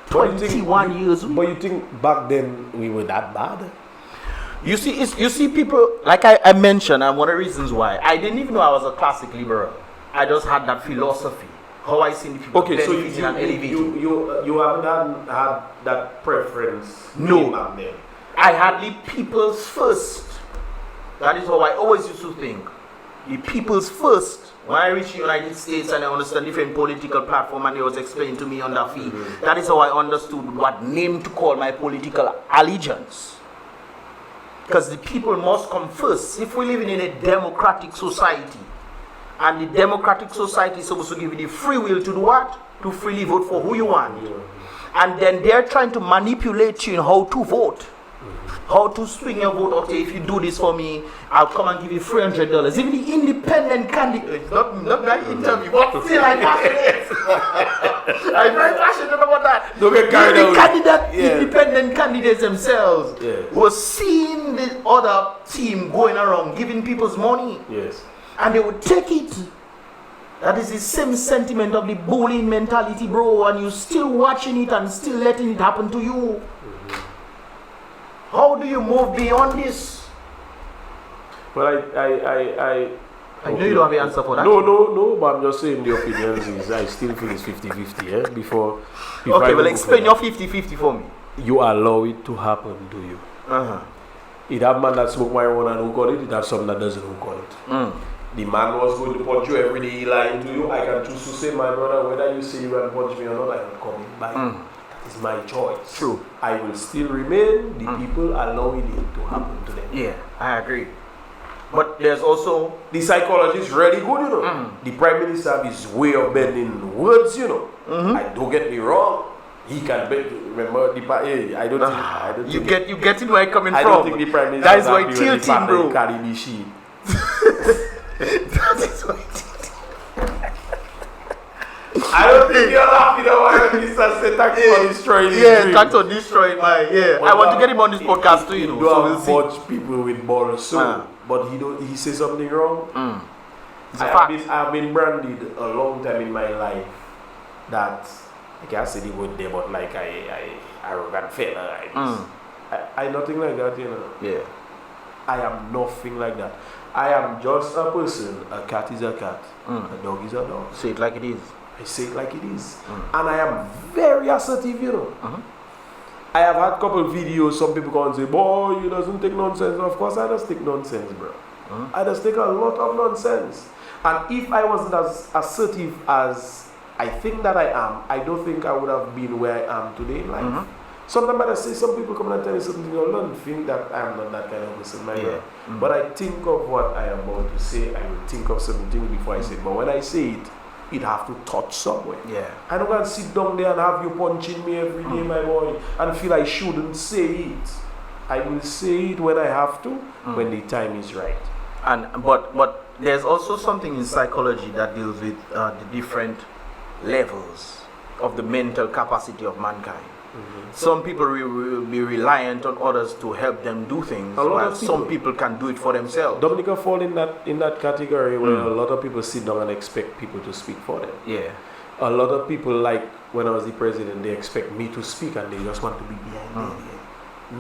Speaker 1: 21 years.
Speaker 2: But you think back then we were that bad?
Speaker 1: You see people, like I mentioned, and one of the reasons why, I didn't even know I was a classic liberal. I just had that philosophy. How I see the people benefiting and elevating.
Speaker 2: You haven't had that preference?
Speaker 1: No. I had the people's first. That is how I always used to think. the people's first. When I reached the United States and I understand different political platform and they was explaining to me on that feed, that is how I understood what name to call my political allegiance. Because the people must come first. If we're living in a democratic society, and the democratic society is supposed to give you the free will to do what? To freely vote for who you want. And then they're trying to manipulate you in how to vote. How to swing your vote. Okay, if you do this for me, I'll come and give you $300. Even the independent candidate, not that interview, but still I'm passionate. I'm very passionate about that.
Speaker 2: Don't get carried away.
Speaker 1: Independent candidates themselves were seeing the other team going around giving people's money.
Speaker 2: Yes.
Speaker 1: And they would take it. That is the same sentiment of the bullying mentality, bro. And you still watching it and still letting it happen to you. How do you move beyond this?
Speaker 2: Well,
Speaker 1: I know you don't have an answer for that.
Speaker 2: No, but I'm just saying the opinions is I still feel it's 50-50, before
Speaker 1: okay, well, explain your 50-50 for me.
Speaker 2: You allow it to happen, do you? It have man that smoke marijuana and who got it have some that doesn't who got it. The man was going to punch you every day, he lying to you. I can choose to say, my brother, whether you say you can punch me or not, I am coming back. That is my choice.
Speaker 1: True.
Speaker 2: I will still remain the people allowing it to happen to them.
Speaker 1: Yeah, I agree. But there's also...
Speaker 2: The psychology is really good, you know. The Prime Minister have his way of bending words, you know. I don't get me wrong. He can bend, remember the I don't think
Speaker 1: you get it where I'm coming from.
Speaker 2: I don't think the Prime Minister
Speaker 1: that's why tilting, bro.
Speaker 2: Carry the sheep.
Speaker 1: That is why
Speaker 2: I don't think you're laughing at why Minister said thanks for destroying his dream.
Speaker 1: thanks for destroying my I want to get him on this podcast too, you know.
Speaker 2: So we'll watch people with balls so but he says something wrong. I've been branded a long time in my life that I can't say the word there, but like I arrogant fella. I nothing like that, you know.
Speaker 1: Yeah.
Speaker 2: I am nothing like that. I am just a person. A cat is a cat. A dog is a dog.
Speaker 1: Say it like it is.
Speaker 2: I say it like it is. And I am very assertive, you know. I have had a couple of videos, some people come and say, boy, you doesn't take nonsense. Of course I just take nonsense, bro. I just take a lot of nonsense. And if I wasn't as assertive as I think that I am, I don't think I would have been where I am today in life. Sometimes I say some people come and tell me something, you don't think that I am not that kind of person, but I think of what I am about to say. I will think of something before I say it. But when I say it, it have to touch somewhere. I don't want to sit down there and have you punching me every day, my boy, and feel I shouldn't say it. I will say it when I have to, when the time is right.
Speaker 1: But there's also something in psychology that deals with the different levels of the mental capacity of mankind. Some people will be reliant on others to help them do things, while some people can do it for themselves.
Speaker 2: Dominica fall in that category where a lot of people sit down and expect people to speak for them. A lot of people, like when I was the president, they expect me to speak and they just want to be behind me.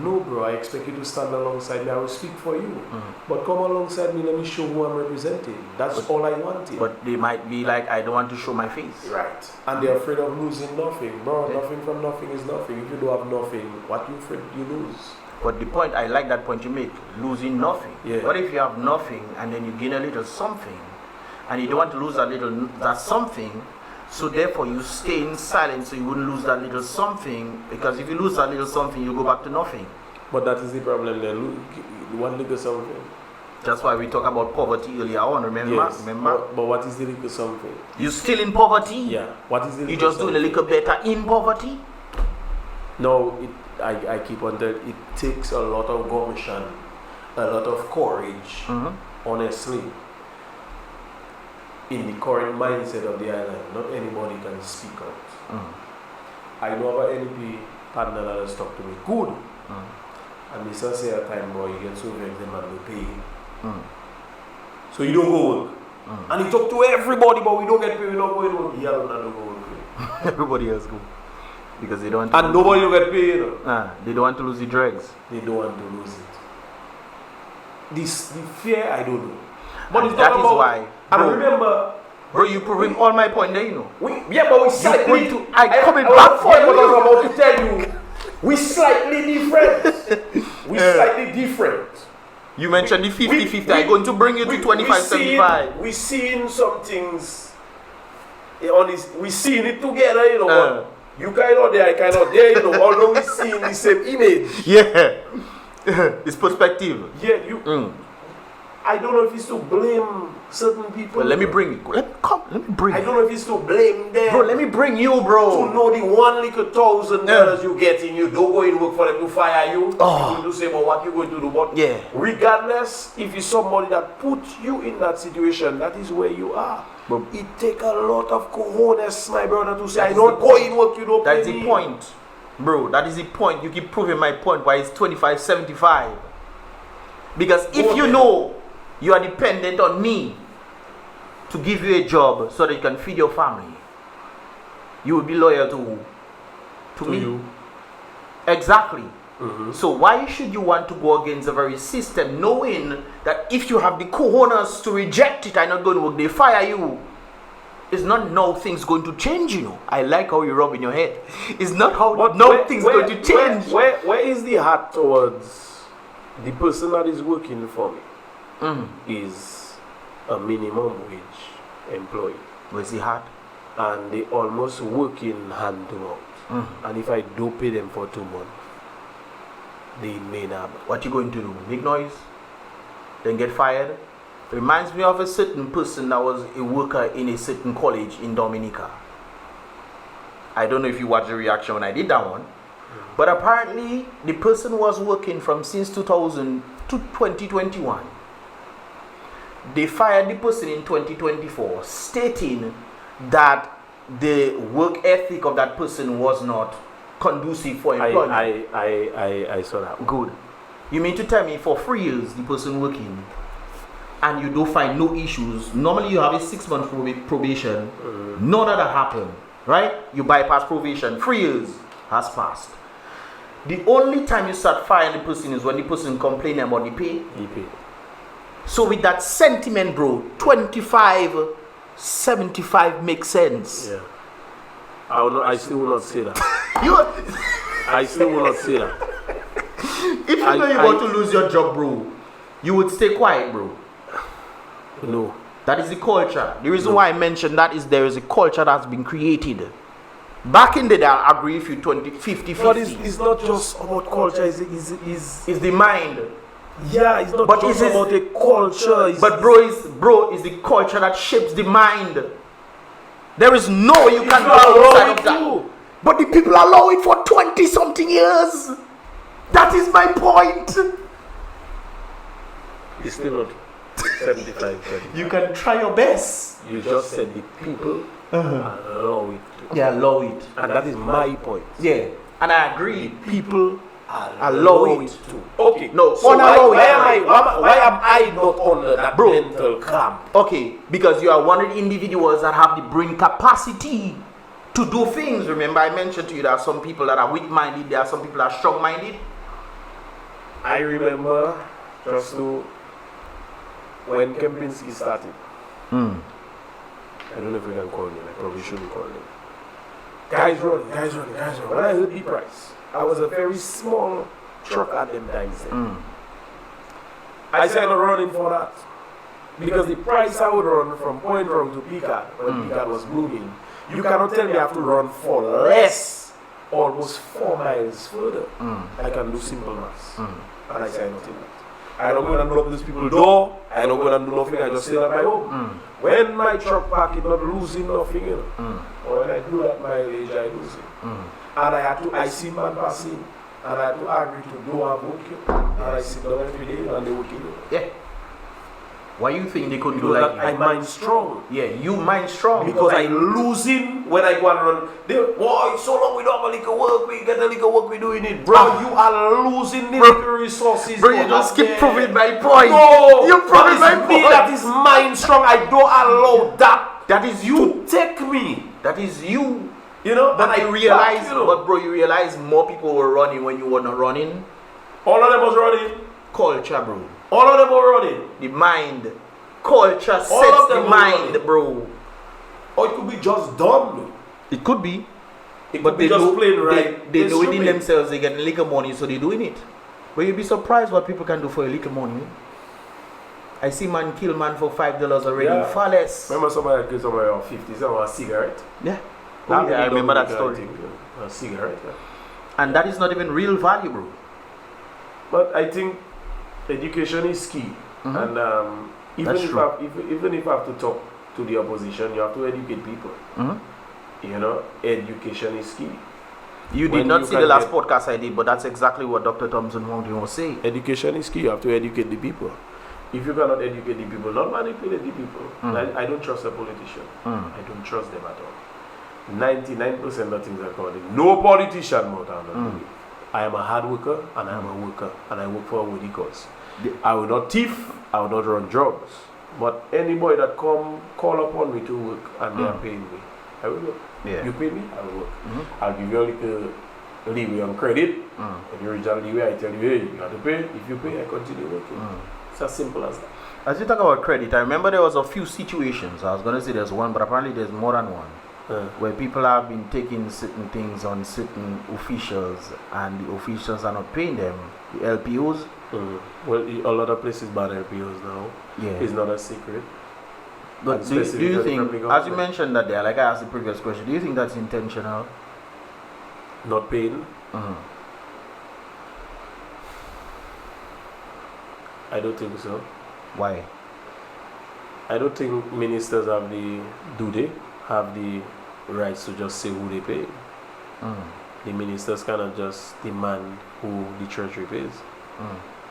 Speaker 2: No, bro, I expect you to stand alongside me. I will speak for you. But come alongside me, let me show who I'm representing. That's all I wanted.
Speaker 1: But they might be like, I don't want to show my face.
Speaker 2: Right. And they're afraid of losing nothing. Bro, nothing from nothing is nothing. If you don't have nothing, what you afraid you lose?
Speaker 1: But the point, I like that point you make, losing nothing. What if you have nothing and then you gain a little something, and you don't want to lose that something, so therefore you stay in silence so you wouldn't lose that little something, because if you lose that little something, you go back to nothing.
Speaker 2: But that is the problem there. One little something.
Speaker 1: That's why we talk about poverty earlier on, remember?
Speaker 2: Yes. But what is the little something?
Speaker 1: You still in poverty?
Speaker 2: Yeah. What is the little
Speaker 1: You just doing a little better in poverty?
Speaker 2: No, I keep on telling it takes a lot of gumption, a lot of courage, honestly. In the current mindset of the island, not anybody can speak out. I know about NP partner that has talked to me. Good. And they say a time, boy, you get so vexed them and they pay. So you don't go work. And he talk to everybody, but we don't get paid, we don't go work. He alone don't go work.
Speaker 1: Everybody else go. Because they don't want to
Speaker 2: and nobody will get paid. You know?
Speaker 1: They don't want to lose the drugs.
Speaker 2: They don't want to lose it. The fear, I don't know. But
Speaker 1: and that is why.
Speaker 2: I remember,
Speaker 1: bro, you proving all my point there, you know.
Speaker 2: But we slightly.
Speaker 1: I coming back for you.
Speaker 2: What I was about to tell you, we slightly different. We slightly different.
Speaker 1: You mentioned the 50-50. I'm going to bring you to 25-75.
Speaker 2: We seeing some things. We seeing it together, you know. You kind of there, I kind of there, you know. Although we seeing the same image.
Speaker 1: Yeah. It's perspective.
Speaker 2: Yeah, I don't know if it's to blame certain people.
Speaker 1: Well, let me bring you. Let me bring you.
Speaker 2: I don't know if it's to blame them.
Speaker 1: Bro, let me bring you, bro.
Speaker 2: To know the $1,000 you getting, you don't go in work for them to fire you. You going to say about what you going to do. But regardless, if it's somebody that put you in that situation, that is where you are. But it take a lot of cojones, my brother, to say, I don't go in work, you don't pay me.
Speaker 1: That's the point. Bro, that is the point. You keep proving my point why it's 25-75. Because if you know you are dependent on me to give you a job so that you can feed your family, you will be loyal to me.
Speaker 2: You.
Speaker 1: Exactly. So why should you want to go against the very system, knowing that if you have the cojones to reject it, I'm not going to work, they fire you? It's not now things going to change, you know. I like how you rub in your head. It's not how things going to change.
Speaker 2: Where is the heart towards the person that is working for me? Is a minimum wage employee.
Speaker 1: Where's the heart?
Speaker 2: And they almost working hand to mouth. And if I do pay them for 2 months, they may not.
Speaker 1: What you going to do? Make noise? Then get fired? Reminds me of a certain person that was a worker in a certain college in Dominica. I don't know if you watched the reaction when I did that one. But apparently, the person was working from since 2000 to 2021. They fired the person in 2024, stating that the work ethic of that person was not conducive for employment.
Speaker 2: I saw that.
Speaker 1: Good. You mean to tell me for 3 years the person working and you don't find no issues? Normally you have a 6-month probation. None of that happened, right? You bypass probation. 3 years has passed. The only time you start firing the person is when the person complaining about the pay. So with that sentiment, bro, 25-75 makes sense.
Speaker 2: Yeah. I still will not say that. I still will not say that.
Speaker 1: If you know you want to lose your job, bro, you would stay quiet, bro.
Speaker 2: No.
Speaker 1: That is the culture. The reason why I mentioned that is there is a culture that's been created. Back in the day, I'll agree with you 50-50.
Speaker 2: But it's not just about culture, it's
Speaker 1: the mind.
Speaker 2: Yeah, it's not just about the culture.
Speaker 1: But bro, is the culture that shapes the mind. There is no you can go outside of that. But the people allow it for 20-something years. That is my point.
Speaker 2: It's still not 75.
Speaker 1: You can try your best.
Speaker 2: You just said the people allow it.
Speaker 1: Yeah, allow it.
Speaker 2: And that is my point.
Speaker 1: Yeah, and I agree.
Speaker 2: The people
Speaker 1: allow it
Speaker 2: to. Okay.
Speaker 1: No,
Speaker 2: so why am I not under that mental camp?
Speaker 1: Okay, because you are one of the individuals that have the brain capacity to do things. Remember, I mentioned to you there are some people that are weak-minded, there are some people that are strong-minded.
Speaker 2: I remember just when Kempinski started. I don't know if we can call him. I probably shouldn't call him. Guys running. When I heard the price, I was a very small truck at them times then. I said I'm not running for that. Because the price I would run from Point Run to Picard, when Picard was booming, you cannot tell me I have to run for less, almost 4 miles further. I can do simple maths. And I say nothing. I don't go and knock these people's door. I don't go and do nothing. I just stay at my home. When my truck park is not losing nothing, you know. Or when I do that mileage, I lose it. And I see man passing, and I had to agree to do a booking. And I sit down every day and they working.
Speaker 1: Yeah. Why you think they couldn't do like
Speaker 2: I mind strong.
Speaker 1: Yeah, you mind strong.
Speaker 2: Because I losing when I go and run. Boy, so long we don't have a liquor work, we get a liquor work, we doing it. Bro, you are losing the liquor resources.
Speaker 1: Bro, you just keep proving my point.
Speaker 2: No,
Speaker 1: you proving my point.
Speaker 2: That is mind strong. I don't allow that.
Speaker 1: That is you.
Speaker 2: To take me.
Speaker 1: That is you.
Speaker 2: You know,
Speaker 1: but I realize, but bro, you realize more people were running when you were not running.
Speaker 2: All of them was running.
Speaker 1: Culture, bro.
Speaker 2: All of them were running.
Speaker 1: The mind. Culture sets the mind, bro.
Speaker 2: Or it could be just dumb.
Speaker 1: It could be.
Speaker 2: But they just plain right.
Speaker 1: They do it in themselves. They get liquor money, so they're doing it. But you'd be surprised what people can do for a little money. I see man kill man for $5 already.
Speaker 2: Yeah.
Speaker 1: Far less.
Speaker 2: Remember somebody killed somebody on 50 cents a cigarette?
Speaker 1: Yeah. Oh, yeah, I remember that story.
Speaker 2: A cigarette, yeah.
Speaker 1: And that is not even real value, bro.
Speaker 2: But I think education is key. And even if I have to talk to the opposition, you have to educate people. You know, education is key.
Speaker 1: You did not see the last podcast I did, but that's exactly what Dr. Thompson Mountain was saying.
Speaker 2: Education is key. You have to educate the people. If you cannot educate the people, not manipulate the people. I don't trust a politician. I don't trust them at all. 99% of things are called. No politician more than I am a hard worker and I am a worker and I work for a worthy cause. I will not thief, I will not run drugs. But anybody that call upon me to work and they are paying me, I will work. You pay me, I will work. I'll give you a little leeway on credit. And the original leeway, I tell you, hey, you have to pay. If you pay, I continue working. It's as simple as that.
Speaker 1: As you talk about credit, I remember there was a few situations. I was going to say there's one, but apparently there's more than one. Where people have been taking certain things on certain officials and the officials are not paying them. The LPOs.
Speaker 2: Well, a lot of places ban LPOs now. It's not a secret.
Speaker 1: But do you think, as you mentioned that there, like I asked the previous question, do you think that's intentional?
Speaker 2: Not paying? I don't think so.
Speaker 1: Why?
Speaker 2: I don't think ministers have the rights to just say who they pay. The ministers cannot just demand who the treasury pays.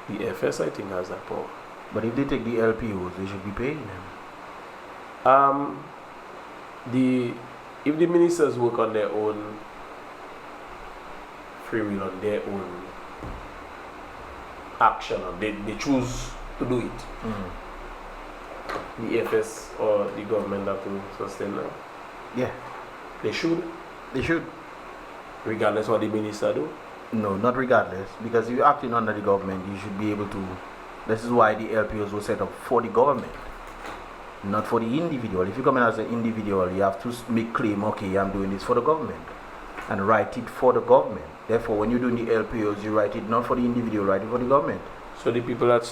Speaker 2: The FS, I think, has that power.
Speaker 1: But if they take the LPOs, they should be paying them.
Speaker 2: If the ministers work on their own free will, on their own action, and they choose to do it, the FS or the government have to sustain that.
Speaker 1: Yeah.
Speaker 2: They should.
Speaker 1: They should.
Speaker 2: Regardless what the minister do?
Speaker 1: No, not regardless. Because if you're acting under the government, you should be able to. This is why the LPOs were set up for the government, not for the individual. If you come in as an individual, you have to make claim, okay, I'm doing this for the government, and write it for the government. Therefore, when you're doing the LPOs, you write it not for the individual, write it for the government.
Speaker 2: So the people that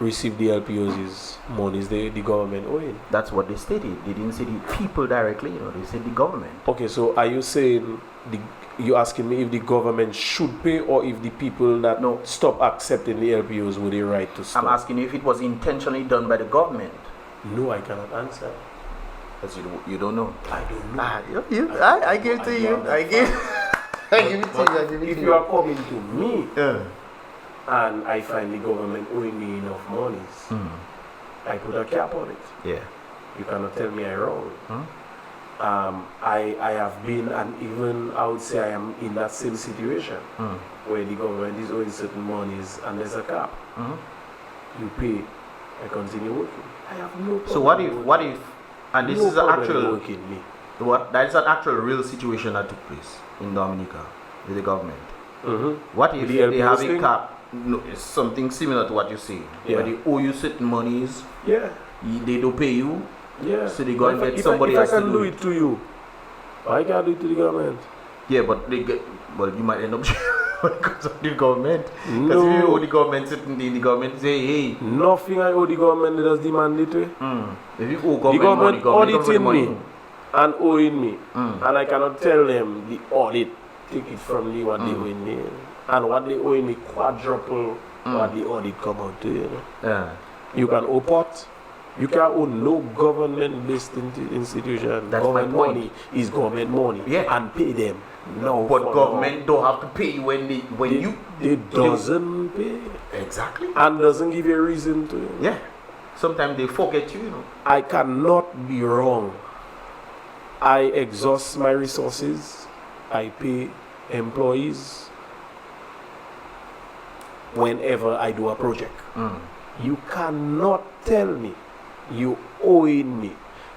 Speaker 2: receive the LPOs is monies the government owing.
Speaker 1: That's what they stated. They didn't say the people directly, they said the government.
Speaker 2: Okay, so are you saying you asking me if the government should pay or if the people that stop accepting the LPOs would they right to stop?
Speaker 1: I'm asking you if it was intentionally done by the government.
Speaker 2: No, I cannot answer.
Speaker 1: Because you don't know.
Speaker 2: I don't know.
Speaker 1: I give it to you. I give it to you.
Speaker 2: If you are coming to me and I find the government owing me enough monies, I put a cap on it.
Speaker 1: Yeah.
Speaker 2: You cannot tell me I'm wrong. I have been, and even I would say I am in that same situation where the government is owing certain monies and there's a cap. You pay, I continue working. I have no problem.
Speaker 1: So what if and this is an actual
Speaker 2: working me.
Speaker 1: That is an actual real situation that took place in Dominica with the government. What if they have a cap? No, it's something similar to what you say. Where they owe you certain monies. They don't pay you. So they go and get somebody else to do it.
Speaker 2: If I can do it to you, I can't do it to the government.
Speaker 1: Yeah, but you might end up because of the government. Because if you owe the government certain thing, the government say, hey.
Speaker 2: Nothing I owe the government, they just demand it.
Speaker 1: If you owe government money,
Speaker 2: auditing me and owing me, and I cannot tell them the audit take it from me what they owe me, and what they owe me quadruple what the audit come out to. You can owe pot. You can't own no government-based institution.
Speaker 1: That's
Speaker 2: government
Speaker 1: my point.
Speaker 2: Money is government money, and pay them. No,
Speaker 1: but government don't have to pay you when
Speaker 2: they doesn't pay.
Speaker 1: Exactly.
Speaker 2: And doesn't give you a reason to.
Speaker 1: Yeah. Sometimes they forget you.
Speaker 2: I cannot be wrong. I exhaust my resources. I pay employees whenever I do a project. You cannot tell me you owing me,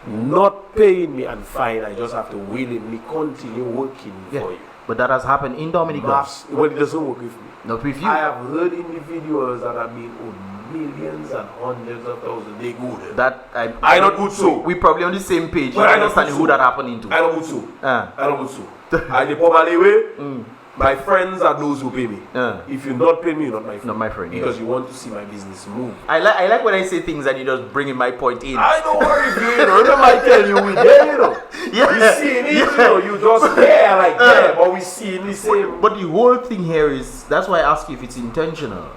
Speaker 2: not paying me, and fine, I just have to willingly continue working for you.
Speaker 1: But that has happened in Dominica.
Speaker 2: Well, it doesn't work with me.
Speaker 1: Not with you.
Speaker 2: I have heard individuals that have been owed millions and hundreds of thousands. They go there.
Speaker 1: That
Speaker 2: I not good so.
Speaker 1: We probably on the same page.
Speaker 2: But I
Speaker 1: understand who that happened into.
Speaker 2: I don't good so. I don't good so. I the probably way. My friends are those who pay me. If you not pay me, you're not my friend.
Speaker 1: Not my friend.
Speaker 2: Because you want to see my business move.
Speaker 1: I like when I say things and you just bringing my point in.
Speaker 2: I don't worry, you know. Remember I tell you we there, you know.
Speaker 1: Yeah.
Speaker 2: We seeing it, you know. You just there like there, but we seeing the same.
Speaker 1: But the whole thing here is, that's why I ask you if it's intentional.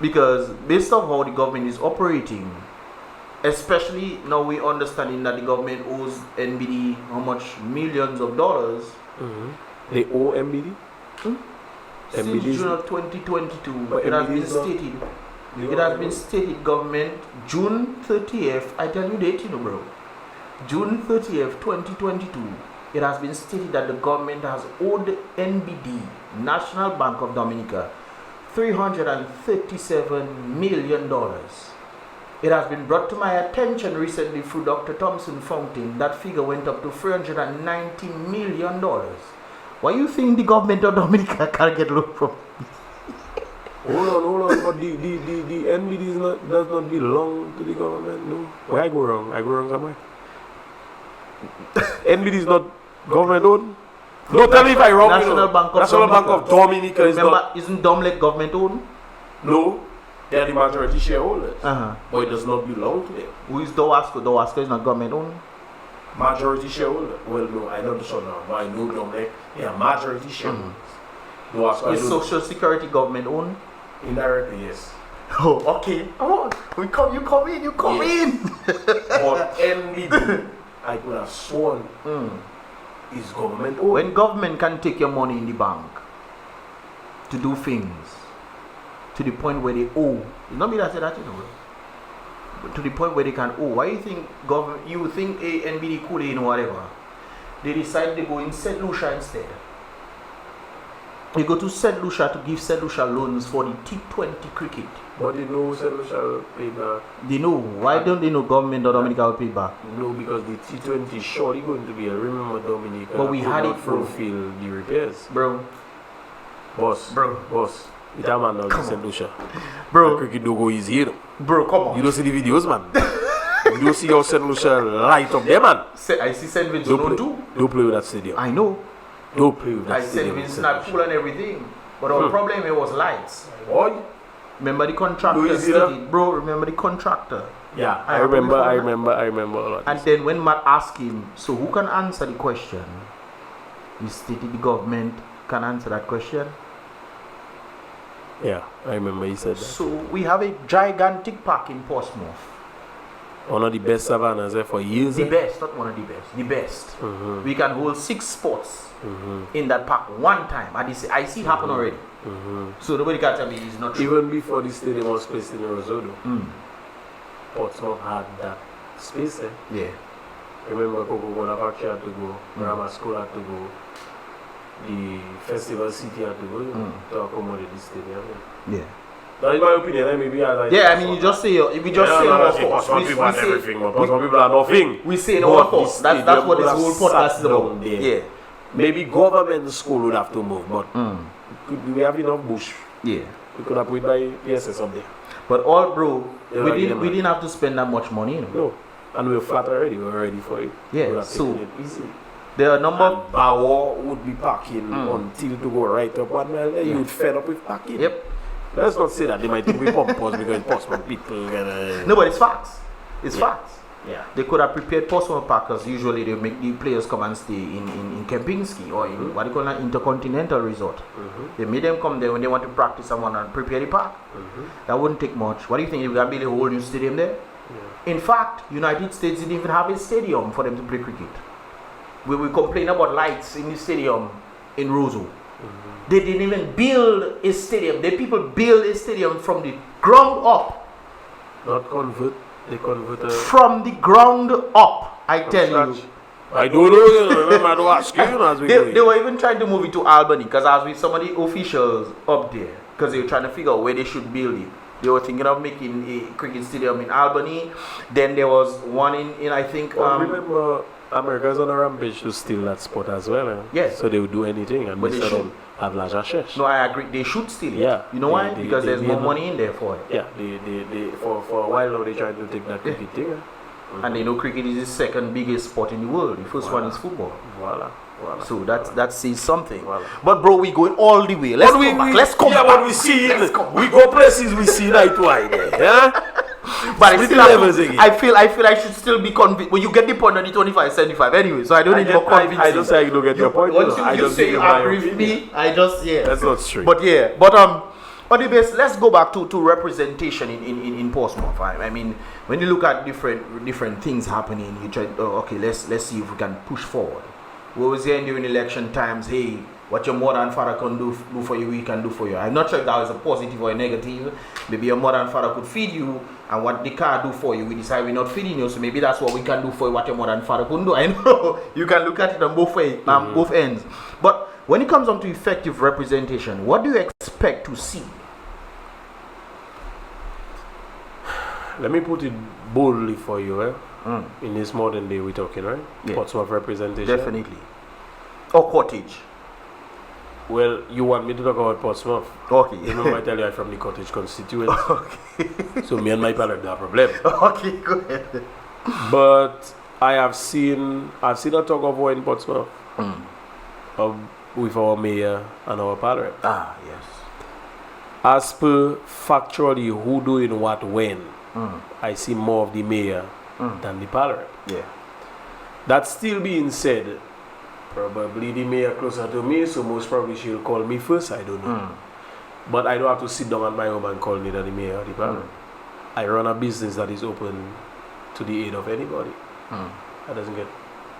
Speaker 1: Because based on how the government is operating, especially now we understanding that the government owes NBD how much millions of dollars.
Speaker 2: They owe MBD?
Speaker 1: Since June of 2022, it has been stated. It has been stated, government, June 30th, I tell you date, you know, bro. June 30th, 2022, it has been stated that the government has owed NBD, National Bank of Dominica, $337 million. It has been brought to my attention recently through Dr. Thompson Fountain that figure went up to $390 million. Why you think the government of Dominica can't get loan from?
Speaker 2: Hold on, but the NBD does not belong to the government, no. Where I go wrong somewhere. NBD is not government owned. Don't tell me if I wrong.
Speaker 1: National Bank
Speaker 2: of Dominica is not.
Speaker 1: Isn't Domlec government owned?
Speaker 2: No, they are the majority shareholders. But it does not belong to them.
Speaker 1: Who is Doasco? Doasco is not government owned.
Speaker 2: Majority shareholder. Well, no, I know the son now, but I know Domlec. They are majority shareholders. Doasco,
Speaker 1: is Social Security government owned?
Speaker 2: Indirectly, yes.
Speaker 1: Oh, okay. Oh, you come in.
Speaker 2: But NBD, I could have sworn, is government owned.
Speaker 1: When government can take your money in the bank to do things to the point where they owe, it's not me that said that, you know, but to the point where they can owe. Why you think government? You think NBD could, you know, whatever? They decide to go in St. Lucia instead. They go to St. Lucia to give St. Lucia loans for the T20 cricket.
Speaker 2: But they know St. Lucia will pay back.
Speaker 1: They know. Why don't they know government of Dominica will pay back?
Speaker 2: No, because the T20 is surely going to be a remember Dominica.
Speaker 1: But we had it,
Speaker 2: fulfill the repairs.
Speaker 1: Bro.
Speaker 2: Boss. It's a man now in St. Lucia.
Speaker 1: Bro.
Speaker 2: The cricket logo is here.
Speaker 1: Bro, come on.
Speaker 2: You don't see the videos, man. You don't see how St. Lucia light up there, man.
Speaker 1: I see St. Vincent too.
Speaker 2: Don't play with that stadium.
Speaker 1: I know.
Speaker 2: Don't play with that
Speaker 1: I
Speaker 2: stadium.
Speaker 1: said Vincent had pool and everything. But our problem here was lights.
Speaker 2: What?
Speaker 1: Remember the contractor stated, bro, remember the contractor?
Speaker 2: Yeah, I remember a lot.
Speaker 1: And then when Matt asked him, so who can answer the question? He stated the government can answer that question.
Speaker 2: Yeah, I remember he said that.
Speaker 1: So we have a gigantic park in Portsmouth.
Speaker 2: One of the best savannas there for years.
Speaker 1: The best, not one of the best. The best. We can hold 6 sports in that park one time. And I see it happen already. So nobody can tell me it's not true.
Speaker 2: Even before the stadium was placed in Rosodo, Portsmouth had that space there.
Speaker 1: Yeah.
Speaker 2: Remember Coca-Cola Factory had to go, Grammar School had to go, the Festival City had to go to accommodate the stadium.
Speaker 1: Yeah.
Speaker 2: That is my opinion, maybe
Speaker 1: I mean, you just say, we just say our fault.
Speaker 2: Some people are everything, but some people are nothing.
Speaker 1: We say our fault. That's what this whole podcast is about. Yeah.
Speaker 2: Maybe government school would have to move, but we have enough bush.
Speaker 1: Yeah.
Speaker 2: We could have put by PSS up there.
Speaker 1: But all, bro, we didn't have to spend that much money, you know.
Speaker 2: No. And we were flat already. We were ready for it.
Speaker 1: Yeah. So
Speaker 2: easy.
Speaker 1: there are a number of
Speaker 2: Bauer would be parking until to go right up 1 mile there. You would fed up with parking.
Speaker 1: Yep.
Speaker 2: Let's not say that they might think we pompous because Portsmouth people gonna...
Speaker 1: No, but it's facts. It's facts.
Speaker 2: Yeah.
Speaker 1: They could have prepared Portsmouth Park because usually they make the players come and stay in Kempinski or in what they call an intercontinental resort. They made them come there when they want to practice and want to prepare the park. That wouldn't take much. What do you think? You're going to build a whole new stadium there? Yeah. In fact, United States didn't even have a stadium for them to play cricket. We complain about lights in the stadium in Roseau. They didn't even build a stadium. The people build a stadium from the ground up.
Speaker 2: Not convert. They convert
Speaker 1: from the ground up. I tell you.
Speaker 2: I don't know. Remember, I don't ask you as we go.
Speaker 1: They were even trying to move it to Albany because I was with some of the officials up there because they were trying to figure out where they should build it. They were thinking of making a cricket stadium in Albany. Then there was one in I think.
Speaker 2: Remember, America's on a rampage to steal that spot as well.
Speaker 1: Yes.
Speaker 2: So they would do anything, and
Speaker 1: but they should
Speaker 2: have large shares.
Speaker 1: No, I agree. They should steal it.
Speaker 2: Yeah.
Speaker 1: You know why? Because there's more money in there for it.
Speaker 2: Yeah. For a while now they tried to take that cricket thing.
Speaker 1: And they know cricket is the second biggest sport in the world. The first one is football.
Speaker 2: Voila. Voila.
Speaker 1: So that says something.
Speaker 2: Voila.
Speaker 1: But bro, we going all the way. Let's come back. Let's come
Speaker 2: yeah,
Speaker 1: back.
Speaker 2: but we see we go places we see night wide there. Yeah?
Speaker 1: But I still
Speaker 2: levels again.
Speaker 1: I feel I should still be convinced. Well, you get the point on the 25-75 anyway, so I don't need more convincing.
Speaker 2: I don't say you don't get your point.
Speaker 1: Once
Speaker 2: I
Speaker 1: you
Speaker 2: just
Speaker 1: say
Speaker 2: give
Speaker 1: you
Speaker 2: my
Speaker 1: agree with
Speaker 2: opinion.
Speaker 1: me, I just
Speaker 2: That's not straight.
Speaker 1: But on the base, let's go back to representation in Portsmouth. I mean, when you look at different things happening, you try. Oh, okay, let's see if we can push forward. We was here during election times. Hey, what your mother and father can do for you, we can do for you. I'm not sure if that was a positive or a negative. Maybe your mother and father could feed you, and what the car do for you, we decide we're not feeding you. So maybe that's what we can do for you, what your mother and father couldn't do. I know you can look at it on both ways, both ends. But when it comes down to effective representation, what do you expect to see?
Speaker 2: Let me put it boldly for you, in this modern day we're talking, right?
Speaker 1: Yeah.
Speaker 2: Portsmouth representation.
Speaker 1: Definitely. Or cottage.
Speaker 2: Well, you want me to talk about Portsmouth?
Speaker 1: Okay.
Speaker 2: You remember I tell you I'm from the cottage constituency.
Speaker 1: Okay.
Speaker 2: So me and my parent have a problem.
Speaker 1: Okay, go ahead.
Speaker 2: But I've seen a tug of war in Portsmouth with our mayor and our parliament.
Speaker 1: Ah, yes.
Speaker 2: As per factually who doing what when, I see more of the mayor than the parliament.
Speaker 1: Yeah.
Speaker 2: That still being said, probably the mayor closer to me, so most probably she'll call me first, I don't know. But I don't have to sit down at my home and call neither the mayor or the parliament. I run a business that is open to the aid of anybody. I doesn't get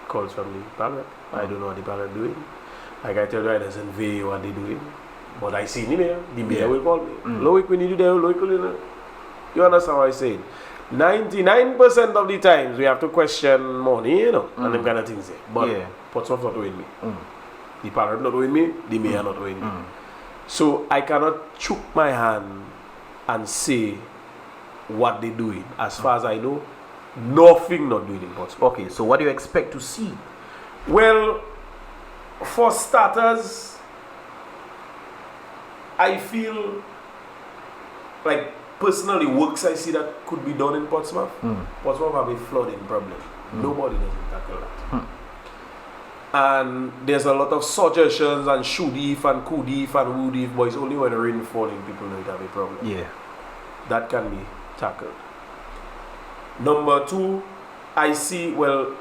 Speaker 2: calls from the parliament. I don't know what the parliament doing. Like I tell you, I doesn't veil what they doing. But I see the mayor will call me. Loic, we need you there, Loic, you understand what I say? 99% of the times we have to question money, and them kind of things there. But Portsmouth not doing me. The parliament not doing me, the mayor not doing me. So I cannot chook my hand and say what they doing. As far as I know, nothing not doing in Portsmouth.
Speaker 1: Okay, so what do you expect to see?
Speaker 2: Well, for starters, I feel like personally works I see that could be done in Portsmouth. Portsmouth have a flooding problem. Nobody doesn't tackle that. And there's a lot of suggestions and should if and could if and would if, but it's only when rain falling people know it have a problem.
Speaker 1: Yeah.
Speaker 2: That can be tackled. Number two, I see, well,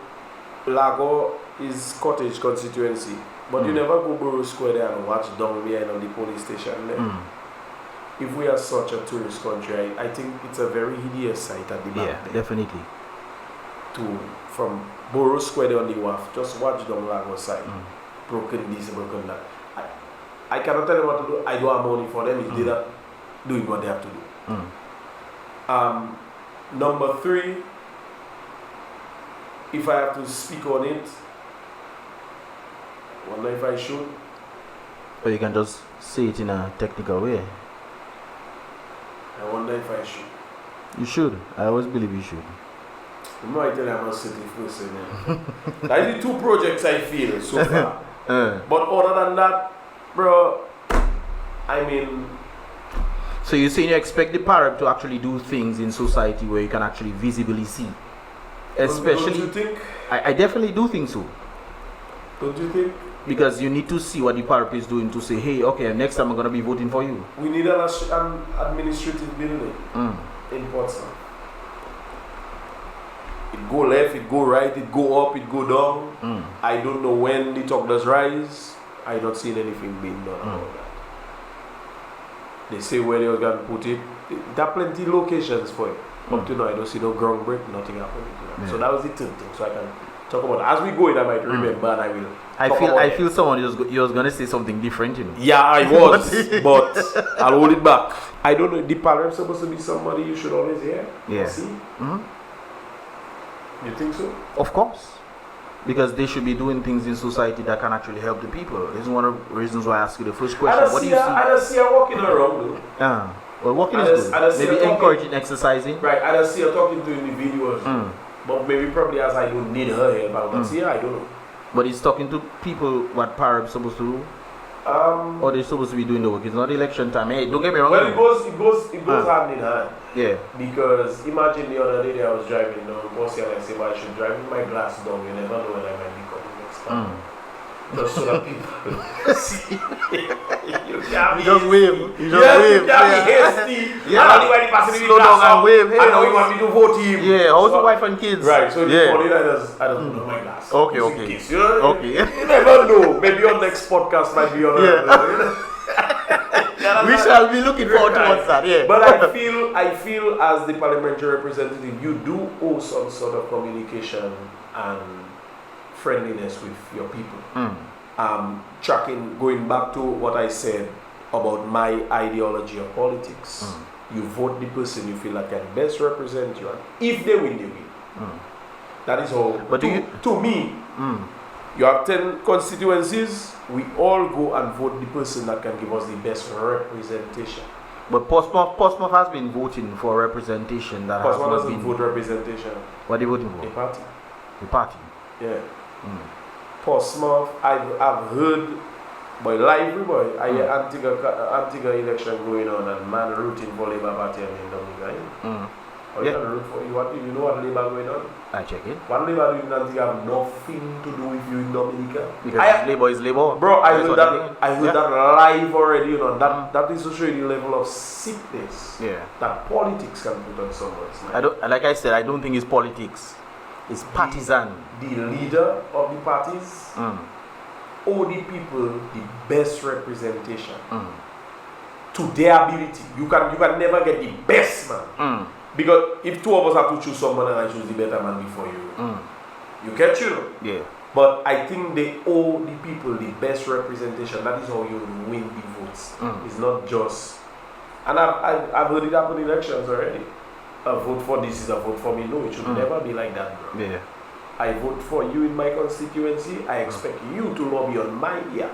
Speaker 2: Lago is cottage constituency, but you never go Borough Square there and watch down behind on the police station there. If we are such a tourist country, I think it's a very hideous sight at the back
Speaker 1: Yeah,
Speaker 2: there.
Speaker 1: definitely.
Speaker 2: From Borough Square there on the wharf, just watch down Lago side. Broken this, broken that. I cannot tell them what to do. I don't have money for them if they're not doing what they have to do. Number three, if I have to speak on it, I wonder if I should.
Speaker 1: Or you can just say it in a technical way.
Speaker 2: I wonder if I should.
Speaker 1: You should. I always believe you should.
Speaker 2: You know I tell you I'm a city person. That is the two projects I feel so far. But other than that, bro, I mean...
Speaker 1: So you're saying you expect the parrot to actually do things in society where you can actually visibly see? Especially...
Speaker 2: Don't you think?
Speaker 1: I definitely do think so.
Speaker 2: Don't you think?
Speaker 1: Because you need to see what the parrot is doing to say, hey, okay, next time I'm going to be voting for you.
Speaker 2: We need an administrative building in Portsmouth. It go left, it go right, it go up, it go down. I don't know when the talk does rise. I not seen anything being done about that. They say where they are going to put it. There are plenty locations for it. Up to now, I don't see no ground break, nothing happening. So that was the third thing. So I can talk about it. As we go in, I might remember and I will.
Speaker 1: I feel someone was going to say something different, you know.
Speaker 2: Yeah, I was, but I'll hold it back. I don't know. The parliament supposed to be somebody you should always hear.
Speaker 1: Yeah.
Speaker 2: See? You think so?
Speaker 1: Of course. Because they should be doing things in society that can actually help the people. This is one of the reasons why I asked you the first question. What do you see?
Speaker 2: I don't see her walking around though.
Speaker 1: Well, walking is good. Maybe encouraging exercising.
Speaker 2: Right, I don't see her talking to in the videos. But maybe probably as I don't need her help, I don't see her, I don't know.
Speaker 1: But he's talking to people what Parab's supposed to do? Or they're supposed to be doing the work. It's not election time. Hey, don't get me wrong.
Speaker 2: Well, it goes hand in hand.
Speaker 1: Yeah.
Speaker 2: Because imagine the other day I was driving down POSSIE and I said, well, I should drive with my glass down. You never know when I might be coming next time. Just so that people see. You can't be
Speaker 1: just
Speaker 2: hasty.
Speaker 1: wave. You just
Speaker 2: Yes,
Speaker 1: wave.
Speaker 2: you can't be hasty.
Speaker 1: Yeah.
Speaker 2: And only when the person in the
Speaker 1: Slow down
Speaker 2: class
Speaker 1: and wave. Hey,
Speaker 2: I know you want me to vote him.
Speaker 1: Yeah, how's the
Speaker 2: So-
Speaker 1: wife and kids?
Speaker 2: Right, so
Speaker 1: yeah.
Speaker 2: I don't know my glass.
Speaker 1: Okay,
Speaker 2: Just in
Speaker 1: okay.
Speaker 2: case, you know?
Speaker 1: Okay.
Speaker 2: You never know. Maybe your next podcast might be on
Speaker 1: Yeah.
Speaker 2: you know?
Speaker 1: We shall be looking forward towards that, yeah.
Speaker 2: But I feel as the parliamentary representative, you do owe some sort of communication and friendliness with your people. Going back to what I said about my ideology of politics, you vote the person you feel like can best represent you, and if they win, they win. That is all.
Speaker 1: But
Speaker 2: to me, you have 10 constituencies, we all go and vote the person that can give us the best representation.
Speaker 1: But Portsmouth has been voting for representation that has
Speaker 2: Portsmouth
Speaker 1: not
Speaker 2: doesn't
Speaker 1: been
Speaker 2: vote representation.
Speaker 1: What are they voting
Speaker 2: A
Speaker 1: for?
Speaker 2: party.
Speaker 1: The party.
Speaker 2: Yeah. Portsmouth, I've heard by live boy, I hear Antigua election going on and man rooting for Labour Party in Dominica. Or you can root for you know what Labour going on?
Speaker 1: I check it.
Speaker 2: What Labour doing in Antigua have nothing to do with you in Dominica.
Speaker 1: Because Labour is Labour.
Speaker 2: Bro, I
Speaker 1: That's
Speaker 2: heard
Speaker 1: what
Speaker 2: that live already, you know. That is to show you the level of sickness that politics can put on someone's mind.
Speaker 1: Like I said, I don't think it's politics. It's partisan.
Speaker 2: The leader of the parties owe the people the best representation to their ability. You can never get the best man. Because if two of us have to choose someone and I choose the better man before you, you catch you know.
Speaker 1: Yeah.
Speaker 2: But I think they owe the people the best representation. That is how you win the votes. It's not just, and I've heard it happen in elections already. A vote for this is a vote for me. No, it should never be like that, bro.
Speaker 1: Yeah.
Speaker 2: I vote for you in my constituency. I expect you to lobby on my behalf.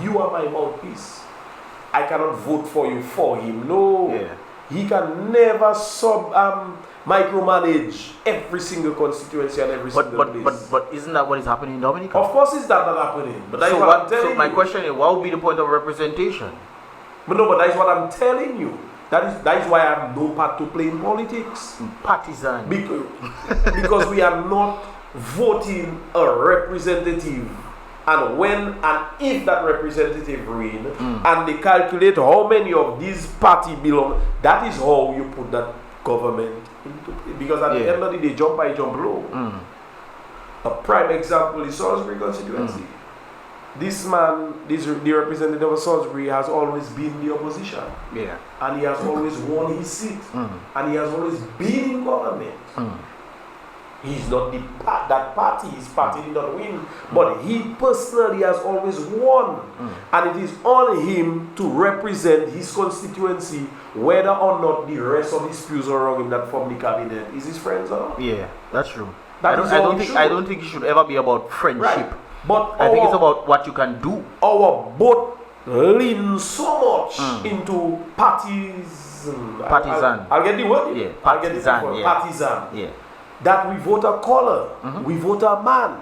Speaker 2: You are my mouthpiece. I cannot vote for you for him. No.
Speaker 1: Yeah.
Speaker 2: He can never micromanage every single constituency and every single place.
Speaker 1: But isn't that what is happening in Dominica?
Speaker 2: Of course, is that not happening? But that is
Speaker 1: so
Speaker 2: what I'm telling
Speaker 1: so my
Speaker 2: you.
Speaker 1: question is, what would be the point of representation?
Speaker 2: But no, but that is what I'm telling you. That is why I have no part to play in politics.
Speaker 1: Partisan.
Speaker 2: Because we are not voting a representative. And when and if that representative win, and they calculate how many of these party belong, that is how you put that government into play. Because at the end of the day, jump high, jump low. A prime example is Salisbury constituency. This man, the representative of Salisbury, has always been the opposition.
Speaker 1: Yeah.
Speaker 2: And he has always won his seat. And he has always been in government. He's not that party, his party did not win. But he personally has always won. And it is on him to represent his constituency, whether or not the rest of his pews around him that form the cabinet is his friends or not.
Speaker 1: Yeah, that's true.
Speaker 2: I
Speaker 1: don't think it should ever be about friendship.
Speaker 2: Right. But
Speaker 1: I think it's about what you can do.
Speaker 2: Our both lean so much into parties.
Speaker 1: Partisan.
Speaker 2: I'll get the word.
Speaker 1: Yeah,
Speaker 2: I'll get the
Speaker 1: partisan.
Speaker 2: word.
Speaker 1: Yeah.
Speaker 2: Partisan.
Speaker 1: Yeah.
Speaker 2: That we vote a color, we vote a man.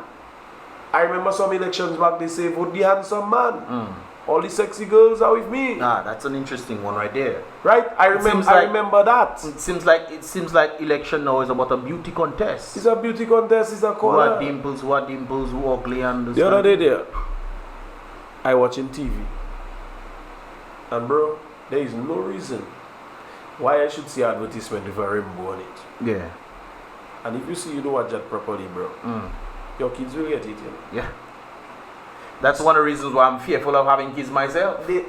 Speaker 2: I remember some elections back, they say vote the handsome man. All the sexy girls are with me.
Speaker 1: That's an interesting one right there.
Speaker 2: Right? I remember that.
Speaker 1: It seems like election now is about a beauty contest.
Speaker 2: It's a beauty contest, it's a color.
Speaker 1: Who are dimples, who ugly, and
Speaker 2: the other day there, I watching TV. And bro, there is no reason why I should see advertisement with a rainbow on it.
Speaker 1: Yeah.
Speaker 2: And if you see you don't watch that properly, bro, your kids will get it, you know?
Speaker 1: Yeah. That's one of the reasons why I'm fearful of having kids myself.
Speaker 2: Bro,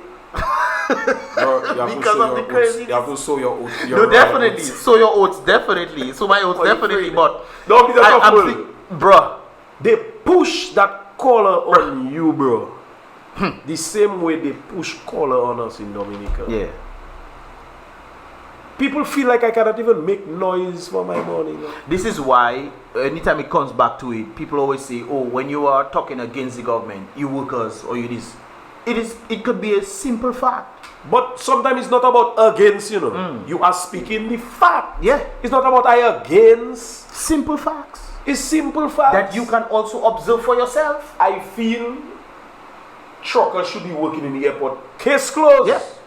Speaker 2: because of the craziness. You have to sow your oats.
Speaker 1: No, definitely. Sow your oats, definitely. Sow my oats, definitely. But
Speaker 2: don't be that
Speaker 1: bro,
Speaker 2: they push that color on you, bro. The same way they push color on us in Dominica.
Speaker 1: Yeah.
Speaker 2: People feel like I cannot even make noise for my money. You know?
Speaker 1: This is why, anytime it comes back to it, people always say, oh, when you are talking against the government, you workers or you this. It could be a simple fact.
Speaker 2: But sometimes it's not about against, you know. You are speaking the fact.
Speaker 1: Yeah.
Speaker 2: It's not about I against.
Speaker 1: Simple facts.
Speaker 2: It's simple facts.
Speaker 1: That you can also observe for yourself.
Speaker 2: I feel truckers should be working in the airport. Case closed.
Speaker 1: Yes.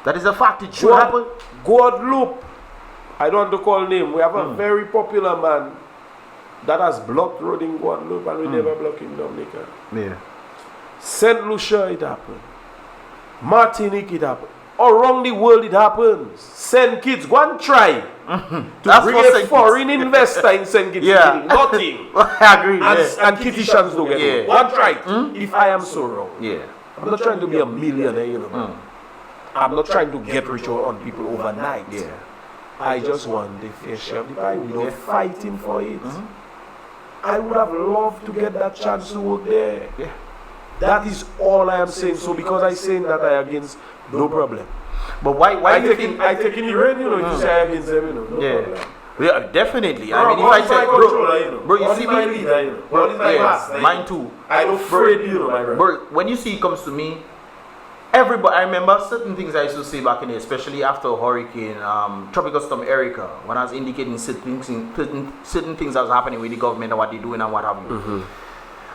Speaker 1: That is a fact. It should happen.
Speaker 2: Guadeloupe. I don't want to call name. We have a very popular man that has blocked road in Guadeloupe and we never block in Dominica.
Speaker 1: Yeah.
Speaker 2: St. Lucia, it happened. Martinique, it happened. Around the world, it happens. Send kids, go and try to bring a foreign investor in St. Kitts.
Speaker 1: Yeah.
Speaker 2: Nothing.
Speaker 1: I agree.
Speaker 2: And Kittitians don't get it. Go and try it. If I am so wrong.
Speaker 1: Yeah.
Speaker 2: I'm not trying to be a millionaire, you know. I'm not trying to get rich on people overnight.
Speaker 1: Yeah.
Speaker 2: I just want the fair share of the pie without fighting for it. I would have loved to get that chance to work there.
Speaker 1: Yeah.
Speaker 2: That is all I am saying. So because I saying that I against, no problem.
Speaker 1: But why
Speaker 2: I
Speaker 1: do you
Speaker 2: take
Speaker 1: think?
Speaker 2: in the rain, you know, if you say I against them, you know. No problem.
Speaker 1: Yeah, definitely.
Speaker 2: Bro,
Speaker 1: I mean, if I say, bro, you see
Speaker 2: my
Speaker 1: me,
Speaker 2: leader, you know. What is my boss, like,
Speaker 1: mine too.
Speaker 2: I'm afraid, you know, my brother.
Speaker 1: Bro, when you see it comes to me, everybody, I remember certain things I used to say back in the day, especially after Hurricane, Tropical Storm Erica, when I was indicating certain things that was happening with the government and what they're doing and what have you.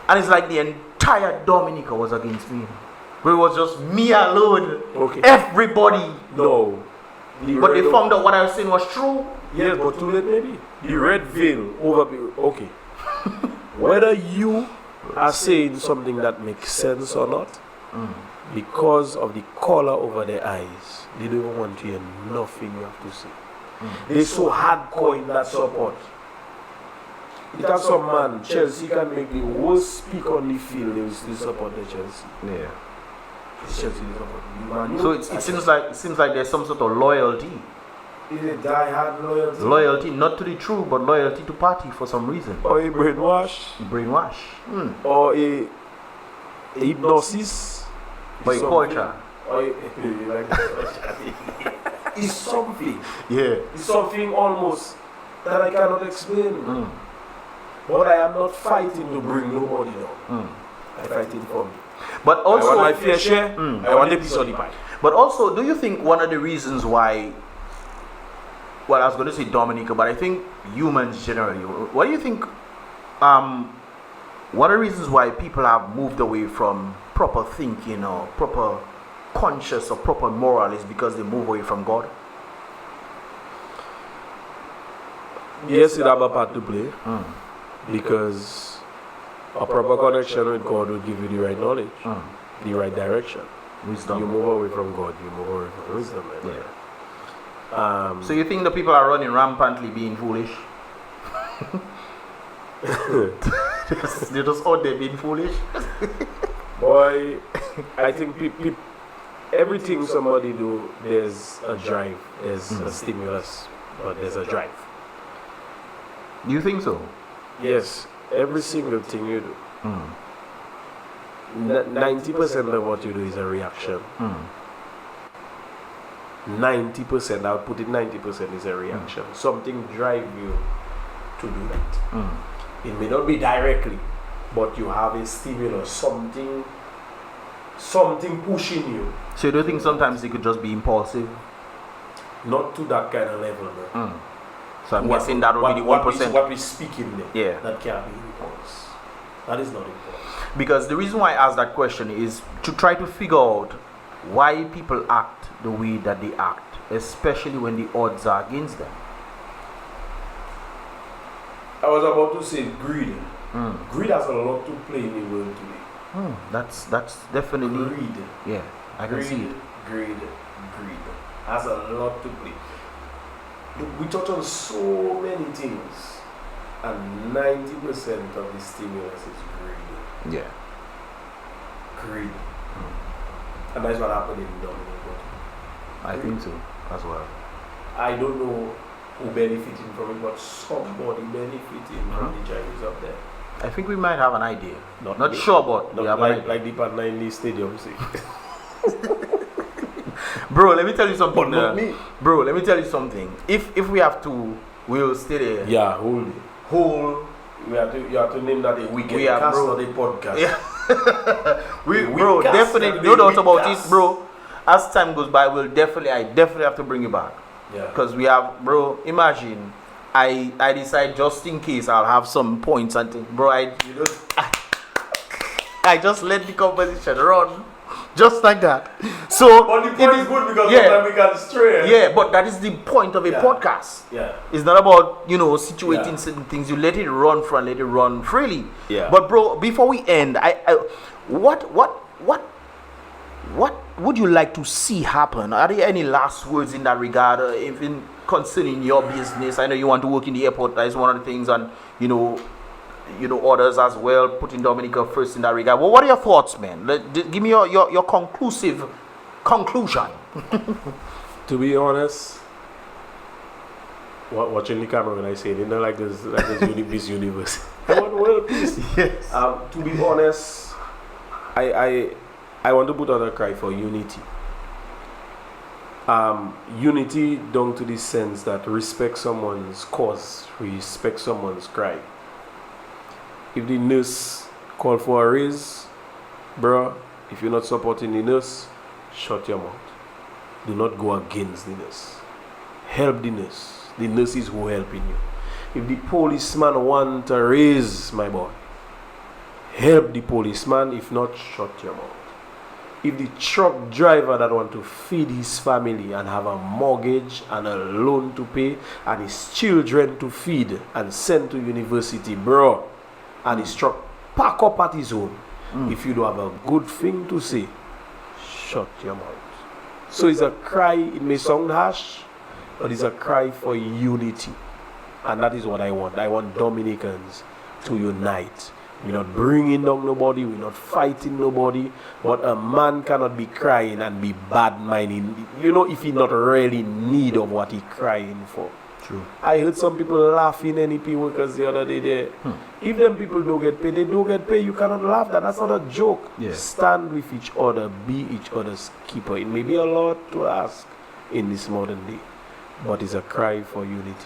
Speaker 1: And it's like the entire Dominica was against me. But it was just me alone.
Speaker 2: Okay.
Speaker 1: Everybody.
Speaker 2: No.
Speaker 1: But they found out what I was saying was true.
Speaker 2: Yes, but too late maybe. The red veil over. Okay. Whether you are saying something that makes sense or not, because of the color over their eyes, they don't even want to hear nothing you have to say. They're so hardcore in that support. It has some man, Chelsea can make the worst speak on the field, they will still support the Chelsea.
Speaker 1: Yeah.
Speaker 2: It's Chelsea they support the Man.
Speaker 1: So it seems like there's some sort of loyalty.
Speaker 2: It's a die-hard loyalty.
Speaker 1: Loyalty, not to the truth, but loyalty to party for some reason.
Speaker 2: Or a brainwash.
Speaker 1: Brainwash.
Speaker 2: Or a hypnosis.
Speaker 1: By culture.
Speaker 2: Or it's something.
Speaker 1: Yeah.
Speaker 2: It's something almost that I cannot explain. But I am not fighting to bring nobody down. I'm fighting for me.
Speaker 1: But also,
Speaker 2: I want my fair share. I want a piece of the pie.
Speaker 1: But also, do you think one of the reasons why, well, I was going to say Dominica, but I think humans generally, what do you think, one of the reasons why people have moved away from proper thinking or proper conscious or proper moral is because they move away from God?
Speaker 2: Yes, it have a part to play. Because a proper connection with God will give you the right knowledge, the right direction.
Speaker 1: Wisdom.
Speaker 2: You move away from God, you move away from wisdom.
Speaker 1: Yeah. So you think the people are running rampantly being foolish? They're just out there being foolish?
Speaker 2: Boy, I think everything somebody do, there's a drive, there's a stimulus, but there's a drive.
Speaker 1: You think so?
Speaker 2: Yes, every single thing you do. 90% of what you do is a reaction. 90%, I'll put it 90% is a reaction. Something drive you to do that. It may not be directly, but you have a stimulus, something pushing you.
Speaker 1: So you don't think sometimes it could just be impulsive?
Speaker 2: Not to that kind of level, bro.
Speaker 1: So I'm guessing that would be the 1%.
Speaker 2: What we speak in there.
Speaker 1: Yeah.
Speaker 2: That can't be impulse. That is not impulse.
Speaker 1: Because the reason why I asked that question is to try to figure out why people act the way that they act, especially when the odds are against them.
Speaker 2: I was about to say greed. Greed has a lot to play in the world today.
Speaker 1: That's definitely
Speaker 2: greed.
Speaker 1: Yeah, I can see it.
Speaker 2: Greed has a lot to play. We touch on so many things, and 90% of the stimulus is greed.
Speaker 1: Yeah.
Speaker 2: Greed. And that's what happened in Dominica.
Speaker 1: I think so as well.
Speaker 2: I don't know who benefiting from it, but somebody benefiting from the Chinese up there.
Speaker 1: I think we might have an idea. Not
Speaker 2: big.
Speaker 1: sure, but we have an idea.
Speaker 2: Like the partner in the stadium say.
Speaker 1: Bro, let me tell you something.
Speaker 2: But not me.
Speaker 1: Bro, let me tell you something. If we have to, we'll stay there.
Speaker 2: Yeah, whole. You have to name that a weekend cast or a podcast.
Speaker 1: Yeah. Bro, definitely, no doubt about it, bro. As time goes by, I definitely have to bring you back.
Speaker 2: Yeah.
Speaker 1: Because we have, bro, imagine, I decide just in case I'll have some points and things. Bro, I just let the conversation run. Just like that. So
Speaker 2: But the point is good because
Speaker 1: yeah.
Speaker 2: sometimes we can stray.
Speaker 1: Yeah, but that is the point of a podcast.
Speaker 2: Yeah.
Speaker 1: It's not about, situating
Speaker 2: Yeah.
Speaker 1: certain things. You let it run free, let it run freely.
Speaker 2: Yeah.
Speaker 1: But bro, before we end, what would you like to see happen? Are there any last words in that regard, even concerning your business? I know you want to work in the airport. That is one of the things, and others as well, putting Dominica first in that regard. Well, what are your thoughts, man? Give me your conclusion.
Speaker 2: To be honest, watching the camera when I say it, like this Miss Universe. I want world peace.
Speaker 1: Yes.
Speaker 2: To be honest, I want to put out a cry for unity. Unity down to the sense that respect someone's cause, respect someone's cry. If the nurse call for a raise, bro, if you're not supporting the nurse, shut your mouth. Do not go against the nurse. Help the nurse. The nurse is who helping you. If the policeman want a raise, my boy, help the policeman. If not, shut your mouth. If the truck driver that want to feed his family and have a mortgage and a loan to pay and his children to feed and send to university, bro, and his truck pack up at his home, if you don't have a good thing to say, shut your mouth. So it's a cry. It may sound harsh, but it's a cry for unity, and that is what I want. I want Dominicans to unite. We're not bringing down nobody, we're not fighting nobody, but a man cannot be crying and be bad-minding, if he's not really in need of what he's crying for.
Speaker 1: True.
Speaker 2: I heard some people laughing NEP workers the other day there. If them people don't get paid, they don't get paid. You cannot laugh that. That's not a joke.
Speaker 1: Yeah.
Speaker 2: Stand with each other, be each other's keeper. It may be a lot to ask in this modern day, but it's a cry for unity.